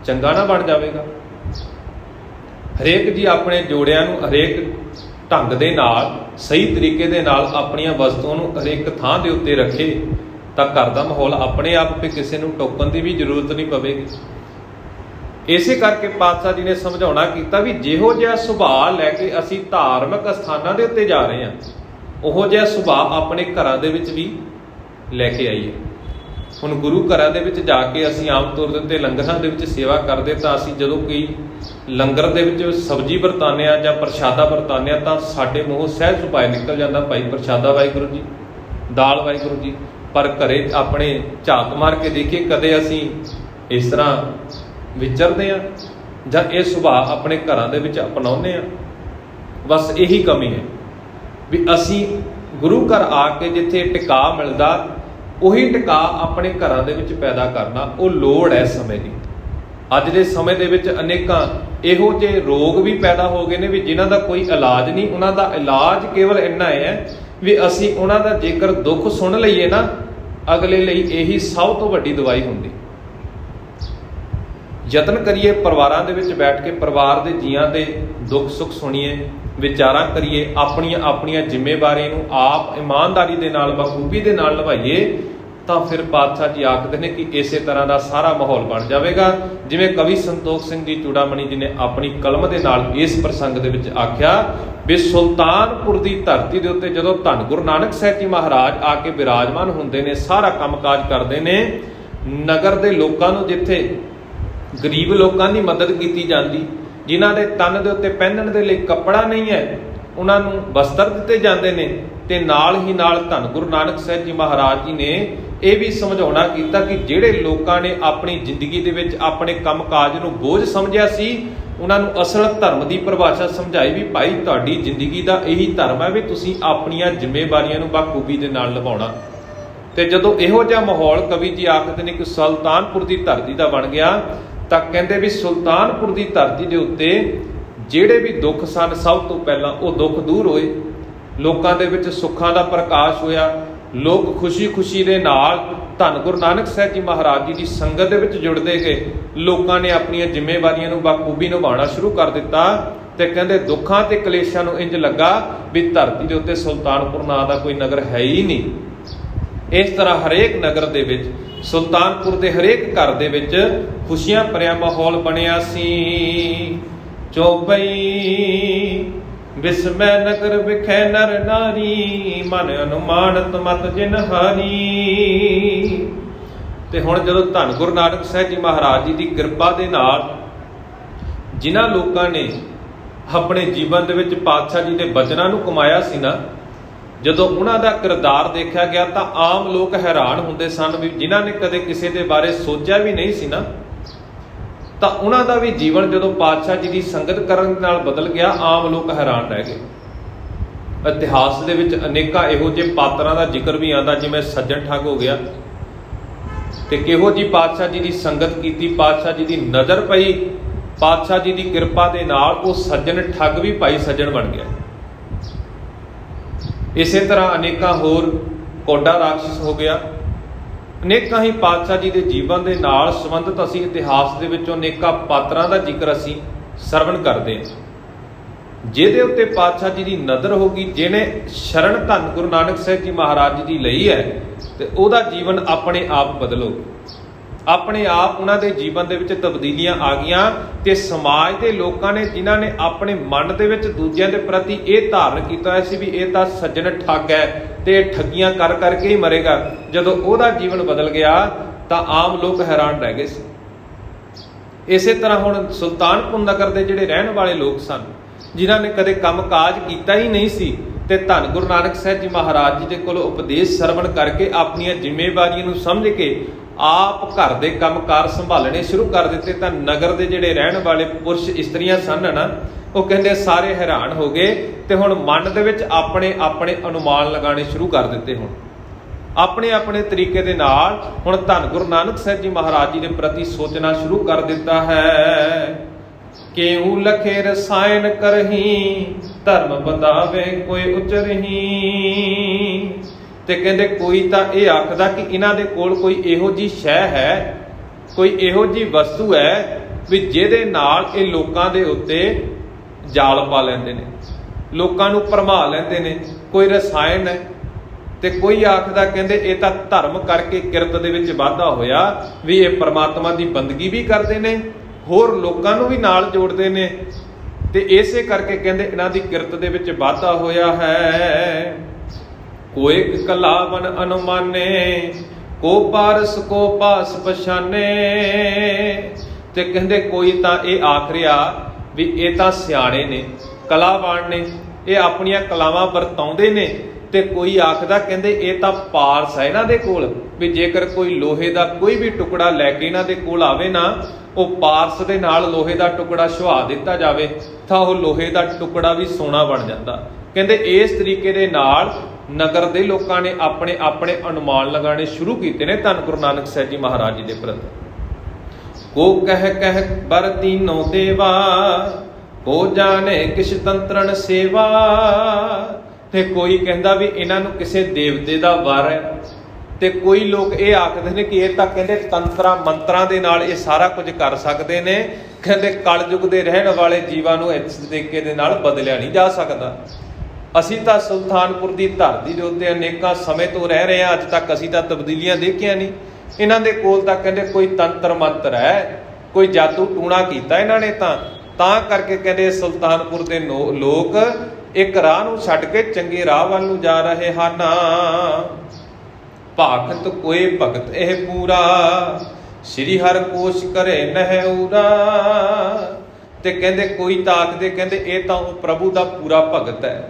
ਚੰਗਾ ਨਾ ਬਣ ਜਾਵੇਗਾ। ਹਰੇਕ ਜੀ ਆਪਣੇ ਜੋੜਿਆਂ ਨੂੰ ਹਰੇਕ ਢੰਗ ਦੇ ਨਾਲ, ਸਹੀ ਤਰੀਕੇ ਦੇ ਨਾਲ ਆਪਣੀਆਂ ਵਸਤੂਆਂ ਨੂੰ ਹਰੇਕ ਥਾਂ ਦੇ ਉੱਤੇ ਰੱਖੇ ਤਾਂ ਘਰ ਦਾ ਮਾਹੌਲ ਆਪਣੇ ਆਪ ਤੇ ਕਿਸੇ ਨੂੰ ਟੋਕਣ ਦੀ ਵੀ ਜ਼ਰੂਰਤ ਨਹੀਂ ਪਵੇਗੀ। ਇਸੇ ਕਰਕੇ ਪਾਤਸ਼ਾਹ ਜੀ ਨੇ ਸਮਝਾਉਣਾ ਕੀਤਾ ਵੀ ਜਿਹੋ ਜਿਹਾ ਸੁਭਾਅ ਲੈ ਕੇ ਅਸੀਂ ਧਾਰਮਿਕ ਸਥਾਨਾਂ ਦੇ ਉੱਤੇ ਜਾ ਰਹੇ ਹਾਂ, ਉਹੋ ਜਿਹਾ ਸੁਭਾਅ ਆਪਣੇ ਘਰਾਂ ਦੇ ਵਿੱਚ ਵੀ ਲੈ ਕੇ ਆਈਏ। ਹੁਣ ਗੁਰੂ ਘਰਾਂ ਦੇ ਵਿੱਚ ਜਾ ਕੇ ਅਸੀਂ ਆਮ ਤੌਰ ਦੇ ਉੱਤੇ ਲੰਗਰਾਂ ਦੇ ਵਿੱਚ ਸੇਵਾ ਕਰਦੇ ਤਾਂ ਅਸੀਂ ਜਦੋਂ ਕੋਈ ਲੰਗਰ ਦੇ ਵਿੱਚ ਸਬਜ਼ੀ ਵਰਤਾਉਂਦੇ ਹਾਂ ਜਾਂ ਪ੍ਰਸ਼ਾਦਾ ਵਰਤਾਉਂਦੇ ਹਾਂ ਤਾਂ ਸਾਡੇ ਮੂੰਹੋਂ ਸਹਿਜ ਉਪਾਏ ਨਿਕਲ ਜਾਂਦਾ, ਭਾਈ ਪ੍ਰਸ਼ਾਦਾ ਵਾਹਿਗੁਰੂ ਜੀ, ਦਾਲ ਵਾਹਿਗੁਰੂ ਜੀ। ਪਰ ਘਰੇ ਆਪਣੇ ਝਾਤ ਮਾਰ ਕੇ ਦੇਖੀਏ, ਕਦੇ ਅਸੀਂ ਇਸ ਤਰ੍ਹਾਂ ਵਿਚਰਦੇ ਹਾਂ ਜਾਂ ਇਹ ਸੁਭਾਅ ਆਪਣੇ ਘਰਾਂ ਦੇ ਵਿੱਚ ਅਪਣਾਉਂਦੇ ਹਾਂ? ਬਸ ਇਹੀ ਕਮੀ ਹੈ ਵੀ ਅਸੀਂ ਗੁਰੂ ਘਰ ਆ ਕੇ ਜਿੱਥੇ ਟਿਕਾ ਮਿਲਦਾ ਉਹੀ ਟਿਕਾ ਆਪਣੇ ਘਰਾਂ ਦੇ ਵਿੱਚ ਪੈਦਾ ਕਰਨਾ ਉਹ ਲੋੜ ਹੈ ਸਮੇਂ ਦੀ। ਅੱਜ ਦੇ ਸਮੇਂ ਦੇ ਵਿੱਚ ਅਨੇਕਾਂ ਇਹੋ ਜਿਹੇ ਰੋਗ ਵੀ ਪੈਦਾ ਹੋ ਗਏ ਨੇ ਵੀ ਜਿਨ੍ਹਾਂ ਦਾ ਕੋਈ ਇਲਾਜ ਨਹੀਂ। ਉਹਨਾਂ ਦਾ ਇਲਾਜ ਕੇਵਲ ਇੰਨਾ ਹੈ ਵੀ ਅਸੀਂ ਉਹਨਾਂ ਦਾ ਜੇਕਰ ਦੁੱਖ ਸੁਣ ਲਈਏ ਨਾ, ਅਗਲੇ ਲਈ ਇਹੀ ਸਭ ਤੋਂ ਵੱਡੀ ਦਵਾਈ ਹੁੰਦੀ। ਯਤਨ ਕਰੀਏ ਪਰਿਵਾਰਾਂ ਦੇ ਵਿੱਚ ਬੈਠ ਕੇ ਪਰਿਵਾਰ ਦੇ ਜੀਆਂ ਦੇ ਦੁੱਖ ਸੁੱਖ ਸੁਣੀਏ, ਵਿਚਾਰਾਂ ਕਰੀਏ, ਆਪਣੀਆਂ ਜ਼ਿੰਮੇਵਾਰੀਆਂ ਨੂੰ ਆਪ ਇਮਾਨਦਾਰੀ ਦੇ ਨਾਲ, ਬਖੂਬੀ ਦੇ ਨਾਲ ਨਿਭਾਈਏ, ਤਾਂ ਫਿਰ ਪਾਤਸ਼ਾਹ ਜੀ ਆਖਦੇ ਨੇ ਕਿ ਇਸੇ ਤਰ੍ਹਾਂ ਦਾ ਸਾਰਾ ਮਾਹੌਲ ਬਣ ਜਾਵੇਗਾ। ਜਿਵੇਂ ਕਵੀ ਸੰਤੋਖ ਸਿੰਘ ਜੀ ਚੂੜਾਮਣੀ ਜੀ ਨੇ ਆਪਣੀ ਕਲਮ ਦੇ ਨਾਲ ਇਸ ਪ੍ਰਸੰਗ ਦੇ ਵਿੱਚ ਆਖਿਆ ਵੀ ਸੁਲਤਾਨਪੁਰ ਦੀ ਧਰਤੀ ਦੇ ਉੱਤੇ ਜਦੋਂ ਧੰਨ ਗੁਰੂ ਨਾਨਕ ਸਾਹਿਬ ਜੀ ਮਹਾਰਾਜ ਆ ਕੇ ਬਿਰਾਜਮਾਨ ਹੁੰਦੇ ਨੇ, ਸਾਰਾ ਕੰਮਕਾਜ ਕਰਦੇ ਨੇ, ਨਗਰ ਦੇ ਲੋਕਾਂ ਨੂੰ, ਜਿੱਥੇ ਗਰੀਬ ਲੋਕਾਂ ਦੀ ਮਦਦ ਕੀਤੀ ਜਾਂਦੀ, ਜਿਨ੍ਹਾਂ ਦੇ ਤਨ ਦੇ ਉੱਤੇ ਪਹਿਨਣ ਦੇ ਲਈ ਕੱਪੜਾ ਨਹੀਂ ਹੈ, ਉਹਨਾਂ ਨੂੰ ਵਸਤਰ ਦਿੱਤੇ ਜਾਂਦੇ ਨੇ। ਤੇ ਨਾਲ ਹੀ ਨਾਲ ਧੰਨ ਗੁਰੂ ਨਾਨਕ ਸਾਹਿਬ ਜੀ ਮਹਾਰਾਜ ਜੀ ਨੇ ਇਹ ਵੀ ਸਮਝਾਉਣਾ ਕੀਤਾ ਕਿ ਜਿਹੜੇ ਲੋਕਾਂ ਨੇ ਆਪਣੀ ਜ਼ਿੰਦਗੀ ਦੇ ਵਿੱਚ ਆਪਣੇ ਕੰਮਕਾਜ ਨੂੰ ਬੋਝ ਸਮਝਿਆ ਸੀ, ਉਹਨਾਂ ਨੂੰ ਅਸਲ ਧਰਮ ਦੀ ਪਰਿਭਾਸ਼ਾ ਸਮਝਾਈ ਵੀ ਭਾਈ ਤੁਹਾਡੀ ਜ਼ਿੰਦਗੀ ਦਾ ਇਹੀ ਧਰਮ ਹੈ ਵੀ ਤੁਸੀਂ ਆਪਣੀਆਂ ਜ਼ਿੰਮੇਵਾਰੀਆਂ ਨੂੰ ਬਾਖੂਬੀ ਦੇ ਨਾਲ ਨਿਭਾਉਣਾ। ਤੇ ਜਦੋਂ ਇਹੋ ਜਿਹਾ ਮਾਹੌਲ ਕਵੀ ਜੀ ਆਖਦੇ ਨੇ ਕਿ ਸੁਲਤਾਨਪੁਰ ਦੀ ਧਰਤੀ ਦਾ ਬਣ ਗਿਆ, ਤਾਂ ਕਹਿੰਦੇ ਵੀ ਸੁਲਤਾਨਪੁਰ ਦੀ ਧਰਤੀ ਦੇ ਉੱਤੇ ਜਿਹੜੇ ਵੀ ਦੁੱਖ ਸਨ, ਸਭ ਤੋਂ ਪਹਿਲਾਂ ਉਹ ਦੁੱਖ ਦੂਰ ਹੋਏ, ਲੋਕਾਂ ਦੇ ਵਿੱਚ ਸੁੱਖਾਂ ਦਾ ਪ੍ਰਕਾਸ਼ ਹੋਇਆ। ਲੋਕ ਖੁਸ਼ੀ ਦੇ ਨਾਲ ਧੰਨ ਗੁਰੂ ਨਾਨਕ ਸਾਹਿਬ ਜੀ ਮਹਾਰਾਜ ਜੀ ਦੀ ਸੰਗਤ ਦੇ ਵਿੱਚ ਜੁੜਦੇ ਗਏ। ਲੋਕਾਂ ਨੇ ਆਪਣੀਆਂ ਜ਼ਿੰਮੇਵਾਰੀਆਂ ਨੂੰ ਬਾਖੂਬੀ ਨਿਭਾਉਣਾ ਸ਼ੁਰੂ ਕਰ ਦਿੱਤਾ ਤੇ ਕਹਿੰਦੇ ਦੁੱਖਾਂ ਤੇ ਕਲੇਸ਼ਾਂ ਨੂੰ ਇੰਜ ਲੱਗਾ ਵੀ ਧਰਤੀ ਦੇ ਉੱਤੇ ਸੁਲਤਾਨਪੁਰ ਨਾਂ ਦਾ ਕੋਈ ਨਗਰ ਹੈ ਹੀ ਨਹੀਂ। ਇਸ ਤਰ੍ਹਾਂ ਹਰੇਕ ਨਗਰ ਦੇ ਵਿੱਚ, ਸੁਲਤਾਨਪੁਰ ਦੇ ਹਰੇਕ ਘਰ ਦੇ ਵਿੱਚ ਖੁਸ਼ੀਆਂ ਭਰਿਆ ਮਾਹੌਲ ਬਣਿਆ ਸੀ। ਚੌਪਈ ਵਿਸਮੈ ਨਗਰ ਵਿਖੇ ਨਰ ਨਾਰੀ, ਮਨ ਅਨੁਮਾਨਤ ਮਤ ਜਿਨ ਹਾਰੀ। ਤੇ ਹੁਣ ਜਦੋਂ ਧੰਨ ਗੁਰੂ ਨਾਨਕ ਸਾਹਿਬ ਜੀ ਮਹਾਰਾਜ ਜੀ ਦੀ ਕਿਰਪਾ ਦੇ ਨਾਲ ਜਿਨ੍ਹਾਂ ਲੋਕਾਂ ਨੇ ਆਪਣੇ ਜੀਵਨ ਦੇ ਵਿੱਚ ਪਾਤਸ਼ਾਹ ਜੀ ਦੇ ਬਚਨਾਂ ਨੂੰ ਕਮਾਇਆ ਸੀ ਨਾ, ਜਦੋਂ ਉਹਨਾਂ ਦਾ ਕਿਰਦਾਰ ਦੇਖਿਆ ਗਿਆ ਤਾਂ ਆਮ ਲੋਕ ਹੈਰਾਨ ਹੁੰਦੇ ਸਨ ਵੀ ਜਿਨ੍ਹਾਂ ਨੇ ਕਦੇ ਕਿਸੇ ਦੇ ਬਾਰੇ ਸੋਚਿਆ ਵੀ ਨਹੀਂ ਸੀ ਨਾ, ਤਾਂ ਉਹਨਾਂ ਦਾ ਵੀ ਜੀਵਨ ਜਦੋਂ ਪਾਤਸ਼ਾਹ ਜੀ ਦੀ ਸੰਗਤ ਕਰਨ ਨਾਲ ਬਦਲ ਗਿਆ, ਆਮ ਲੋਕ ਹੈਰਾਨ ਰਹਿ ਗਏ। ਇਤਿਹਾਸ ਦੇ ਵਿੱਚ ਅਨੇਕਾਂ ਇਹੋ ਜਿਹੇ ਪਾਤਰਾਂ ਦਾ ਜ਼ਿਕਰ ਵੀ ਆਉਂਦਾ, ਜਿਵੇਂ ਸੱਜਣ ਠੱਗ ਹੋ ਗਿਆ, ਤੇ ਕਿਹੋ ਜੀ ਪਾਤਸ਼ਾਹ ਜੀ ਦੀ ਸੰਗਤ ਕੀਤੀ, ਪਾਤਸ਼ਾਹ ਜੀ ਦੀ ਨਜ਼ਰ ਪਈ, ਪਾਤਸ਼ਾਹ ਜੀ ਦੀ ਕਿਰਪਾ ਦੇ ਨਾਲ ਉਹ ਸੱਜਣ ਠੱਗ ਵੀ ਭਾਈ ਸੱਜਣ ਬਣ ਗਿਆ। ਇਸੇ ਤਰ੍ਹਾਂ ਅਨੇਕਾਂ ਹੋਰ, ਕੋਡਾ ਰਾਖਸ਼ ਹੋ ਗਿਆ। ਅਨੇਕਾਂ ਹੀ ਪਾਤਸ਼ਾਹ ਜੀ ਦੇ ਜੀਵਨ ਦੇ ਨਾਲ ਸੰਬੰਧਿਤ ਅਸੀਂ ਇਤਿਹਾਸ ਦੇ ਵਿੱਚੋਂ ਅਨੇਕਾਂ ਪਾਤਰਾਂ ਦਾ ਜ਼ਿਕਰ ਅਸੀਂ ਸਰਵਣ ਕਰਦੇ ਹਾਂ, ਜਿਹਦੇ ਉੱਤੇ ਪਾਤਸ਼ਾਹ ਜੀ ਦੀ ਨਜ਼ਰ ਹੋ ਗਈ, ਜਿਹਨੇ ਸ਼ਰਨ ਧੰਨ ਗੁਰੂ ਨਾਨਕ ਸਾਹਿਬ ਜੀ ਮਹਾਰਾਜ ਜੀ ਦੀ ਲਈ ਹੈ, ਤੇ ਉਹਦਾ ਜੀਵਨ ਆਪਣੇ ਆਪ ਬਦਲੋ। ਆਪਣੇ ਆਪ ਉਹਨਾਂ ਦੇ ਜੀਵਨ ਦੇ ਵਿੱਚ ਤਬਦੀਲੀਆਂ ਆ ਗਈਆਂ ਤੇ ਸਮਾਜ ਦੇ ਲੋਕਾਂ ਨੇ, ਜਿਨ੍ਹਾਂ ਨੇ ਆਪਣੇ ਮਨ ਦੇ ਵਿੱਚ ਦੂਜਿਆਂ ਦੇ ਪ੍ਰਤੀ ਇਹ ਧਾਰਨ ਕੀਤਾ ਹੋਇਆ ਸੀ ਵੀ ਇਹ ਤਾਂ ਸੱਜਣ ਠੱਗ ਹੈ ਤੇ ਠੱਗੀਆਂ ਕਰ ਕਰਕੇ ਹੀ ਮਰੇਗਾ, ਜਦੋਂ ਉਹਦਾ ਜੀਵਨ ਬਦਲ ਗਿਆ ਤਾਂ ਆਮ ਲੋਕ ਹੈਰਾਨ ਰਹਿ ਗਏ ਸੀ। ਇਸੇ ਤਰ੍ਹਾਂ ਹੁਣ ਸੁਲਤਾਨਪੁਰ ਨਗਰ ਦੇ ਜਿਹੜੇ ਰਹਿਣ ਵਾਲੇ ਲੋਕ ਸਨ, ਜਿਨ੍ਹਾਂ ਨੇ ਕਦੇ ਕੰਮਕਾਜ ਕੀਤਾ ਹੀ ਨਹੀਂ ਸੀ, ਤੇ ਧੰਨ ਗੁਰੂ ਨਾਨਕ ਸਾਹਿਬ ਜੀ ਮਹਾਰਾਜ ਜੀ ਦੇ ਕੋਲ ਉਪਦੇਸ਼ ਸਰਵਣ ਕਰਕੇ ਆਪਣੀਆਂ ਜ਼ਿੰਮੇਵਾਰੀਆਂ ਨੂੰ ਸਮਝ ਕੇ ਆਪ ਘਰ ਦੇ ਕੰਮਕਾਰ ਸੰਭਾਲਣੇ ਸ਼ੁਰੂ ਕਰ ਦਿੱਤੇ। ਤਾਂ ਨਗਰ ਦੇ ਜਿਹੜੇ ਰਹਿਣ ਵਾਲੇ ਪੁਰਸ਼ ਇਸਤਰੀਆਂ ਸਨ ਨਾ, ਉਹ ਕਹਿੰਦੇ ਸਾਰੇ ਹੈਰਾਨ ਹੋ ਗਏ ਤੇ ਹੁਣ ਮਨ ਦੇ ਵਿੱਚ ਆਪਣੇ ਆਪਣੇ ਅਨੁਮਾਨ ਲਗਾਉਣੇ ਸ਼ੁਰੂ ਕਰ ਦਿੱਤੇ। ਹੁਣ ਆਪਣੇ ਆਪਣੇ ਤਰੀਕੇ ਦੇ ਨਾਲ ਹੁਣ ਧੰਨ ਗੁਰੂ ਨਾਨਕ ਸਾਹਿਬ ਜੀ ਮਹਾਰਾਜ ਜੀ ਦੇ ਪ੍ਰਤੀ ਸੋਚਣਾ ਸ਼ੁਰੂ ਕਰ ਦਿੱਤਾ ਹੈ। ਕਿਉ ਲਖੇ ਰਸਾਇਣ ਕਰਹੀ ਧਰਮ ਬਤਾਵੇ ਕੋਈ ਉਚਰਹੀ। ਤੇ ਕਹਿੰਦੇ ਕੋਈ ਤਾਂ ਇਹ ਆਖਦਾ ਕਿ ਇਹਨਾਂ ਦੇ ਕੋਲ ਕੋਈ ਇਹੋ ਜੀ ਸ਼ੈ ਹੈ, ਕੋਈ ਇਹੋ ਜੀ ਵਸਤੂ ਹੈ ਵੀ ਜਿਹਦੇ ਨਾਲ ਇਹ ਲੋਕਾਂ ਦੇ ਉੱਤੇ ਜਾਲ ਪਾ ਲੈਂਦੇ ਨੇ, ਲੋਕਾਂ ਨੂੰ ਭਰਮਾ ਲੈਂਦੇ ਨੇ। ਕੋਈ ਰਸਾਇਣ ਹੈ ਤੇ ਕੋਈ ਆਖਦਾ ਕਹਿੰਦੇ ਇਹ ਤਾਂ ਧਰਮ ਕਰਕੇ ਕਿਰਤ ਦੇ ਵਿੱਚ ਵਾਧਾ ਹੋਇਆ ਵੀ ਇਹ ਪਰਮਾਤਮਾ ਦੀ ਬੰਦਗੀ ਵੀ ਕਰਦੇ ਨੇ, ਹੋਰ ਲੋਕਾਂ ਨੂੰ ਵੀ ਨਾਲ ਜੋੜਦੇ ਨੇ, ਤੇ ਇਸੇ ਕਰਕੇ ਕਹਿੰਦੇ ਇਹਨਾਂ ਦੀ ਕਿਰਤ ਦੇ ਵਿੱਚ ਵਾਧਾ ਹੋਇਆ ਹੈ। ਕੋਈ ਕਲਾਵਨ ਅਨੁਮਾਨੇ ਕੋ ਪਾਰਸ ਕੋ ਪਾਸ ਪਛਾਨੇ। ਤੇ ਕਹਿੰਦੇ ਕੋਈ ਤਾਂ ਇਹ ਆਖ ਰਿਹਾ ਵੀ ਇਹ ਤਾਂ ਸਿਆਣੇ ਨੇ, ਕਲਾਵਾਨ ਨੇ, ਇਹ ਆਪਣੀਆਂ ਕਲਾਵਾਂ ਵਰਤਾਉਂਦੇ ਨੇ। ਤੇ ਕੋਈ ਆਖਦਾ ਕਹਿੰਦੇ ਇਹ ਤਾਂ ਪਾਰਸ ਹੈ ਇਹਨਾਂ ਦੇ ਕੋਲ, ਵੀ ਜੇਕਰ ਕੋਈ ਲੋਹੇ ਦਾ ਕੋਈ ਵੀ ਟੁਕੜਾ ਲੈ ਕੇ ਇਹਨਾਂ ਦੇ ਕੋਲ ਆਵੇ ਨਾ, ਉਹ ਪਾਰਸ ਦੇ ਨਾਲ ਲੋਹੇ ਦਾ ਟੁਕੜਾ ਛੁਆ ਦਿੱਤਾ ਜਾਵੇ ਤਾਂ ਉਹ ਲੋਹੇ ਦਾ ਟੁਕੜਾ ਵੀ ਸੋਨਾ ਬਣ ਜਾਂਦਾ। ਕਹਿੰਦੇ ਇਸ ਤਰੀਕੇ ਦੇ ਨਾਲ ਨਗਰ ਦੇ ਲੋਕਾਂ ਨੇ ਆਪਣੇ ਆਪਣੇ ਅਨੁਮਾਨ ਲਗਾਉਣੇ ਸ਼ੁਰੂ ਕੀਤੇ ਨੇ ਧੰਨ ਗੁਰੂ ਨਾਨਕ ਸਾਹਿਬ ਜੀ ਮਹਾਰਾਜ ਜੀ ਦੇ ਪ੍ਰਤੀ। ਕੋ ਕਹਿ ਕਹਿ ਬਰ ਤੀਨੋ ਦੇਵਾ ਕੋ ਜਾਣੇ ਕਿਛ ਤੰਤਰਨ ਸੇਵਾ। ਤੇ ਕੋਈ ਕਹਿੰਦਾ ਵੀ ਇਹਨਾਂ ਨੂੰ ਕਿਸੇ ਦੇਵਤੇ ਦਾ ਵਰ ਹੈ, ਤੇ ਕੋਈ ਲੋਕ ਇਹ ਆਖਦੇ ਨੇ ਕਿ ਇਹ ਤਾਂ ਕਹਿੰਦੇ ਤੰਤਰਾਂ ਮੰਤਰਾਂ ਦੇ ਨਾਲ ਇਹ ਸਾਰਾ ਕੁਝ ਕਰ ਸਕਦੇ ਨੇ। ਕਹਿੰਦੇ ਕਲਯੁਗ ਦੇ ਰਹਿਣ ਵਾਲੇ ਜੀਵਾਂ ਨੂੰ ਇਸ ਤਰੀਕੇ ਦੇ ਨਾਲ ਬਦਲਿਆ ਨਹੀਂ ਜਾ ਸਕਦਾ। ਅਸੀਂ ਤਾਂ ਸੁਲਤਾਨਪੁਰ ਦੀ ਧਰਤੀ ਦੇ ਉੱਤੇ ਅਨੇਕਾਂ ਸਮੇਂ ਤੋਂ ਰਹਿ ਰਹੇ ਹਾਂ, ਅੱਜ ਤੱਕ ਅਸੀਂ ਤਾਂ ਤਬਦੀਲੀਆਂ ਦੇਖੀਆਂ ਨਹੀਂ। ਇਹਨਾਂ ਦੇ ਕੋਲ ਤਾਂ ਕਹਿੰਦੇ ਕੋਈ ਤੰਤਰ ਮੰਤਰ ਹੈ, ਕੋਈ ਜਾਦੂ ਟੂਣਾ ਕੀਤਾ ਇਹਨਾਂ ਨੇ। ਤਾਂ ਕਰਕੇ ਕਹਿੰਦੇ ਸੁਲਤਾਨਪੁਰ ਦੇ ਲੋਕ ਇੱਕ ਰਾਹ ਨੂੰ ਛੱਡ ਕੇ ਚੰਗੇ ਰਾਹ ਵੱਲ ਨੂੰ ਜਾ ਰਹੇ ਹਨ। ਭਾਖਤ ਕੋਏ ਭਗਤ ਇਹ ਪੂਰਾ ਸ੍ਰੀ ਹਰਿ ਕੋਸ਼ ਕਰੇ ਨਹਿਉਰਾ। ਤੇ ਕਹਿੰਦੇ ਕੋਈ ਤਾਂ ਆਖਦੇ ਕਹਿੰਦੇ ਇਹ ਤਾਂ ਉਹ ਪ੍ਰਭੂ ਦਾ ਪੂਰਾ ਭਗਤ ਹੈ,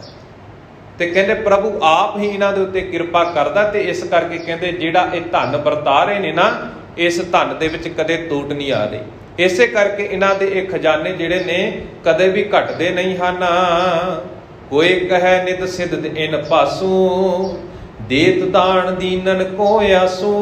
ਤੇ ਕਹਿੰਦੇ ਪ੍ਰਭੂ ਆਪ ਹੀ ਇਹਨਾਂ ਦੇ ਉੱਤੇ ਕਿਰਪਾ ਕਰਦਾ। ਤੇ ਇਸ ਕਰਕੇ ਕਹਿੰਦੇ ਜਿਹੜਾ ਇਹ ਧਨ ਵਰਤਾ ਰਹੇ ਨੇ ਨਾ, ਇਸ ਧਨ ਦੇ ਵਿੱਚ ਕਦੇ ਤੋਟ ਨਹੀਂ ਆ ਰਹੀ। ਇਸੇ ਕਰਕੇ ਇਹਨਾਂ ਦੇ ਇਹ ਖਜ਼ਾਨੇ ਜਿਹੜੇ ਨੇ ਕਦੇ ਵੀ ਘਟਦੇ ਨਹੀਂ ਹਨ। ਕੋਈ ਕਹੈ ਨਿਤ ਸਿੱਧ ਇਨ ਪਾਸੂ ਦੇਤ ਦਾਨ ਦੀਨਨ ਕੋ ਆਸੂ।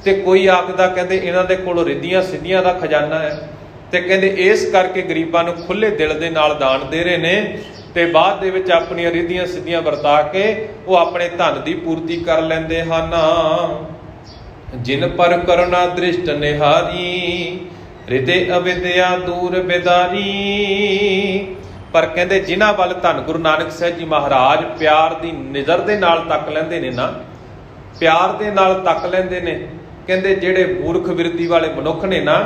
ਤੇ ਕੋਈ ਆਖਦਾ ਕਹਿੰਦੇ ਇਹਨਾਂ ਦੇ ਕੋਲ ਰਿੱਧੀਆਂ ਸਿੱਧੀਆਂ ਦਾ ਖਜ਼ਾਨਾ ਹੈ, ਤੇ ਕਹਿੰਦੇ ਇਸ ਕਰਕੇ ਗਰੀਬਾਂ ਨੂੰ ਖੁੱਲੇ ਦਿਲ ਦੇ ਨਾਲ ਦਾਨ ਦੇ ਰਹੇ ਨੇ, ਤੇ ਬਾਅਦ ਦੇ ਵਿੱਚ ਆਪਣੀਆਂ ਰਿੱਧੀਆਂ ਸਿੱਧੀਆਂ ਵਰਤਾ ਕੇ ਉਹ ਆਪਣੇ ਧਨ ਦੀ ਪੂਰਤੀ ਕਰ ਲੈਂਦੇ ਹਨ। ਜਿਨ ਪਰ ਕਰੁਣਾ ਦ੍ਰਿਸ਼ਟ ਨਿਹਾਰੀ ਰਿਦੇ ਅਵਿਦਿਆ ਦੂਰ ਬਿਦਾਰੀ। ਪਰ ਕਹਿੰਦੇ ਜਿਨ੍ਹਾਂ ਵੱਲ ਧੰਨ ਗੁਰੂ ਨਾਨਕ ਸਾਹਿਬ ਜੀ ਮਹਾਰਾਜ ਪਿਆਰ ਦੀ ਨਜ਼ਰ ਦੇ ਨਾਲ ਤੱਕ ਲੈਂਦੇ ਨੇ ਨਾ, ਪਿਆਰ ਦੇ ਨਾਲ ਤੱਕ ਲੈਂਦੇ ਨੇ, ਕਹਿੰਦੇ ਜਿਹੜੇ ਮੂਰਖ ਬਿਰਤੀ ਵਾਲੇ ਮਨੁੱਖ ਨੇ ਨਾ,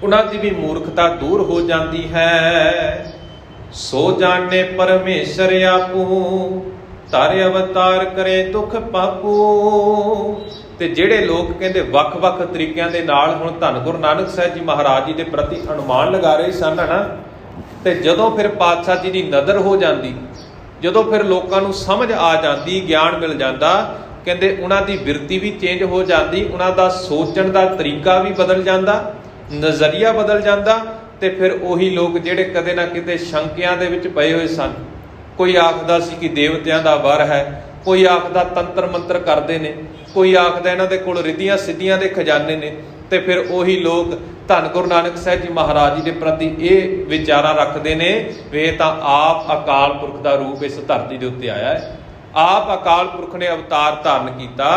ਉਹਨਾਂ ਦੀ ਵੀ ਮੂਰਖਤਾ ਦੂਰ ਹੋ ਜਾਂਦੀ ਹੈ। ਸੋ ਜਾਣੇ ਪਰਮੇਸ਼ਰ ਆਪੂ ਧਾਰੇ ਅਵਤਾਰ ਕਰੇ ਦੁਖ ਪਾਪੂ। ਤੇ ਜਿਹੜੇ ਲੋਕ ਕਹਿੰਦੇ ਵੱਖ-ਵੱਖ ਤਰੀਕਿਆਂ ਦੇ ਨਾਲ ਹੁਣ ਧੰਨ ਗੁਰੂ ਨਾਨਕ ਸਾਹਿਬ ਜੀ ਮਹਾਰਾਜ ਜੀ ਦੇ ਪ੍ਰਤੀ ਅਨੁਮਾਨ ਲਗਾ ਰਹੇ ਸਨ ਨਾ, ਤੇ ਜਦੋਂ ਫਿਰ ਪਾਤਸ਼ਾਹ ਜੀ ਦੀ ਨਜ਼ਰ ਹੋ ਜਾਂਦੀ, ਜਦੋਂ ਫਿਰ ਲੋਕਾਂ ਨੂੰ ਸਮਝ ਆ ਜਾਂਦੀ, ਗਿਆਨ ਮਿਲ ਜਾਂਦਾ, ਕਹਿੰਦੇ ਉਹਨਾਂ ਦੀ ਬਿਰਤੀ ਵੀ ਚੇਂਜ ਹੋ ਜਾਂਦੀ, ਉਹਨਾਂ ਦਾ ਸੋਚਣ ਦਾ ਤਰੀਕਾ ਵੀ ਬਦਲ ਜਾਂਦਾ, ਨਜ਼ਰੀਆ ਬਦਲ ਜਾਂਦਾ। ਤੇ ਫਿਰ ਉਹੀ ਲੋਕ ਜਿਹੜੇ ਕਦੇ ਨਾ ਕਿਤੇ ਸ਼ੰਕਿਆਂ ਦੇ ਵਿੱਚ ਪਏ ਹੋਏ ਸਨ, ਕੋਈ ਆਖਦਾ ਸੀ ਕਿ ਦੇਵਤਿਆਂ ਦਾ ਵਰ ਹੈ, ਕੋਈ ਆਖਦਾ ਤੰਤਰ ਮੰਤਰ ਕਰਦੇ ਨੇ, ਕੋਈ ਆਖਦਾ ਇਹਨਾਂ ਦੇ ਕੋਲ ਰਿੱਧੀਆਂ ਸਿੱਧੀਆਂ ਦੇ ਖਜ਼ਾਨੇ ਨੇ, ਤੇ ਫਿਰ ਉਹੀ ਲੋਕ ਧੰਨ ਗੁਰੂ ਨਾਨਕ ਸਾਹਿਬ ਜੀ ਮਹਾਰਾਜ ਜੀ ਦੇ ਪ੍ਰਤੀ ਇਹ ਵਿਚਾਰਾਂ ਰੱਖਦੇ ਨੇ ਵੀ ਇਹ ਤਾਂ ਆਪ ਅਕਾਲ ਪੁਰਖ ਦਾ ਰੂਪ ਇਸ ਧਰਤੀ ਦੇ ਉੱਤੇ ਆਇਆ ਹੈ, ਆਪ ਅਕਾਲ ਪੁਰਖ ਨੇ ਅਵਤਾਰ ਧਾਰਨ ਕੀਤਾ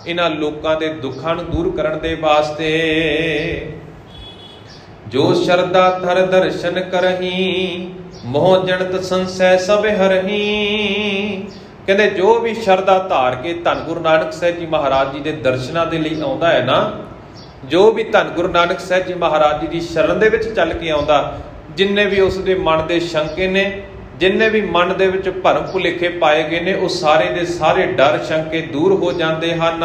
ਇਹਨਾਂ ਲੋਕਾਂ ਦੇ ਦੁੱਖਾਂ ਨੂੰ ਦੂਰ ਕਰਨ ਦੇ ਵਾਸਤੇ। ਜੋ ਸ਼ਰਧਾ ਧਰ ਦਰਸ਼ਨ ਕਰਹੀ ਮੋਹ ਜਨਤ ਸੰਸੈ ਸਭ ਹਰਹੀ। ਕਹਿੰਦੇ ਜੋ ਵੀ ਸ਼ਰਧਾ ਧਾਰ ਕੇ ਧੰਨ ਗੁਰੂ ਨਾਨਕ ਸਾਹਿਬ ਜੀ ਮਹਾਰਾਜ ਜੀ ਦੇ ਦਰਸ਼ਨਾਂ ਦੇ ਲਈ ਆਉਂਦਾ ਹੈ ਨਾ, ਜੋ ਵੀ ਧੰਨ ਗੁਰੂ ਨਾਨਕ ਸਾਹਿਬ ਜੀ ਮਹਾਰਾਜ ਜੀ ਦੀ ਸ਼ਰਨ ਦੇ ਵਿੱਚ ਚੱਲ ਕੇ ਆਉਂਦਾ, ਜਿੰਨੇ ਵੀ ਉਸ ਦੇ ਮਨ ਦੇ ਸ਼ੰਕੇ ਨੇ, ਜਿੰਨੇ ਵੀ ਮਨ ਦੇ ਵਿੱਚ ਭਰਮ ਭੁਲੇਖੇ ਪਾਏ ਗਏ ਨੇ, ਉਹ ਸਾਰੇ ਦੇ ਸਾਰੇ ਡਰ ਸ਼ੰਕੇ ਦੂਰ ਹੋ ਜਾਂਦੇ ਹਨ।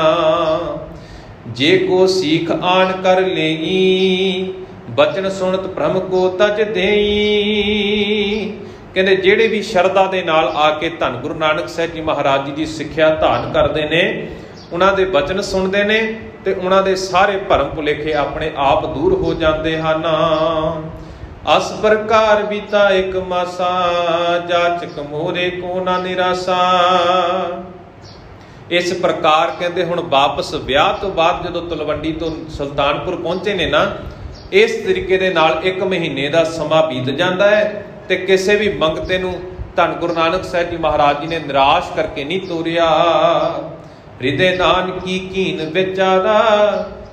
ਜੇ ਕੋ ਸੀਖ ਆਣ ਕਰ ਲਈ ਬਚਨ ਸੁਣਤ ਭ੍ਰਮ ਕੋ ਤਜ ਦੇਈ। ਕਹਿੰਦੇ ਜਿਹੜੇ ਵੀ ਸ਼ਰਧਾ ਦੇ ਨਾਲ ਆ ਕੇ ਧੰਨ ਗੁਰੂ ਨਾਨਕ ਸਾਹਿਬ ਜੀ ਮਹਾਰਾਜ ਜੀ ਦੀ ਸਿੱਖਿਆ ਧਾਰਨ ਕਰਦੇ ਨੇ, ਉਹਨਾਂ ਦੇ ਬਚਨ ਸੁਣਦੇ ਨੇ ਤੇ ਉਹਨਾਂ ਦੇ ਸਾਰੇ ਭਰਮ ਭੁਲੇਖੇ ਆਪਣੇ ਆਪ ਦੂਰ ਹੋ ਜਾਂਦੇ ਹਨ। ਅਸ ਪ੍ਰਕਾਰ ਬੀਤਾ ਇੱਕ ਮਾਸਾ, ਜਾਚਕ ਮੋਰੇ ਕੋ ਨਾ ਨਿਰਾਸਾ। ਇਸ ਪ੍ਰਕਾਰ ਕਹਿੰਦੇ ਹੁਣ ਵਾਪਸ ਵਿਆਹ ਤੋਂ ਬਾਅਦ ਜਦੋਂ ਤਲਵੰਡੀ ਤੋਂ ਸੁਲਤਾਨਪੁਰ ਪਹੁੰਚੇ ਨੇ ਨਾ, ਇਸ ਤਰੀਕੇ ਦੇ ਨਾਲ 1 ਮਹੀਨੇ ਦਾ ਸਮਾਂ ਬੀਤ ਜਾਂਦਾ ਹੈ ਤੇ ਕਿਸੇ ਵੀ ਮੰਗਤੇ ਨੂੰ ਧੰਨ ਗੁਰੂ ਨਾਨਕ ਸਾਹਿਬ ਜੀ ਮਹਾਰਾਜ ਜੀ ਨੇ ਨਿਰਾਸ਼ ਕਰਕੇ ਨਹੀਂ ਤੋਰਿਆ। ਹਿਰਦੇ ਨਾਨਕੀ ਕੀਨ ਵਿਚਾਰਾ,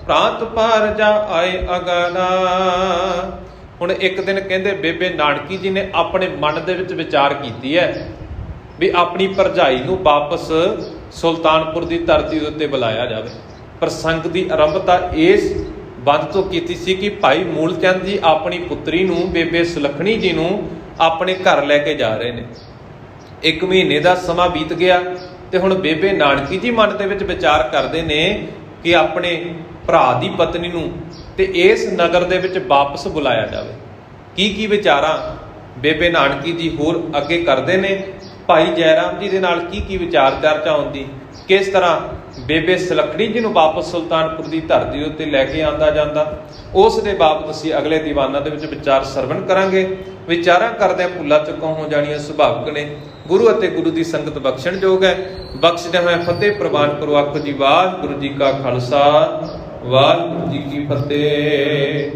ਪ੍ਰਾਂਤ ਪਾਰ ਜਾ ਆਏ ਅਗਾਨਾ। ਹੁਣ ਇੱਕ ਦਿਨ ਕਹਿੰਦੇ ਬੇਬੇ ਨਾਨਕੀ ਜੀ ਨੇ ਆਪਣੇ ਮਨ ਦੇ ਵਿੱਚ ਵਿਚਾਰ ਕੀਤੀ ਹੈ ਵੀ ਆਪਣੀ ਭਰਜਾਈ ਨੂੰ ਵਾਪਸ ਸੁਲਤਾਨਪੁਰ ਦੀ ਧਰਤੀ ਦੇ ਉੱਤੇ ਬੁਲਾਇਆ ਜਾਵੇ। ਪ੍ਰਸੰਗ ਦੀ ਆਰੰਭਤਾ ਇਸ ਬੰਦ ਤੋਂ ਕੀਤੀ ਸੀ ਕਿ ਭਾਈ ਮੂਲ ਚੰਦ ਜੀ ਆਪਣੀ ਪੁੱਤਰੀ ਨੂੰ, ਬੇਬੇ ਸੁਲੱਖਣੀ ਜੀ ਨੂੰ ਆਪਣੇ ਘਰ ਲੈ ਕੇ ਜਾ ਰਹੇ ਨੇ। 1 ਮਹੀਨੇ ਦਾ ਸਮਾਂ ਬੀਤ ਗਿਆ ਤੇ ਹੁਣ ਬੇਬੇ ਨਾਨਕੀ ਜੀ ਮਨ ਦੇ ਵਿੱਚ ਵਿਚਾਰ ਕਰਦੇ ਨੇ ਕਿ ਆਪਣੇ ਭਰਾ ਦੀ ਪਤਨੀ ਨੂੰ ਤੇ ਇਸ ਨਗਰ ਦੇ ਵਿੱਚ ਵਾਪਸ ਬੁਲਾਇਆ ਜਾਵੇ। ਕੀ ਵਿਚਾਰਾਂ ਬੇਬੇ ਨਾਨਕੀ ਜੀ ਹੋਰ ਅੱਗੇ ਕਰਦੇ ਨੇ, ਭਾਈ ਜੈ ਰਾਮ ਜੀ ਦੇ ਨਾਲ ਕੀ ਵਿਚਾਰ ਚਰਚਾ ਹੁੰਦੀ, ਕਿਸ ਤਰ੍ਹਾਂ ਬੇਬੇ ਸੁਲੱਖਣੀ ਜੀ ਨੂੰ ਵਾਪਸ ਸੁਲਤਾਨਪੁਰ ਦੀ ਧਰਤੀ ਉੱਤੇ ਲੈ ਕੇ ਆਂਦਾ ਜਾਂਦਾ, ਉਸ ਦੇ ਬਾਬਤ ਅਸੀਂ ਅਗਲੇ ਦੀਵਾਨਾਂ ਦੇ ਵਿੱਚ ਵਿਚਾਰ ਸਰਵਣ ਕਰਾਂਗੇ। ਵਿਚਾਰਾਂ ਕਰਦਿਆਂ ਭੁੱਲਾਂ ਚੁੱਕਾਂ ਹੋ ਜਾਣੀਆਂ ਸੁਭਾਵਿਕ ਨੇ। ਗੁਰੂ ਅਤੇ ਗੁਰੂ ਦੀ ਸੰਗਤ ਬਖਸ਼ਣਯੋਗ ਹੈ। ਬਖਸ਼ਦੇ ਹੋਏ ਫਤਿਹ ਪ੍ਰਵਾਨ ਕਰੋ। ਆਖੋ ਜੀ ਵਾਹਿਗੁਰੂ ਜੀ ਕਾ ਖਾਲਸਾ, ਵਾਹਿਗੁਰੂ ਜੀ ਕੀ ਫਤਿਹ।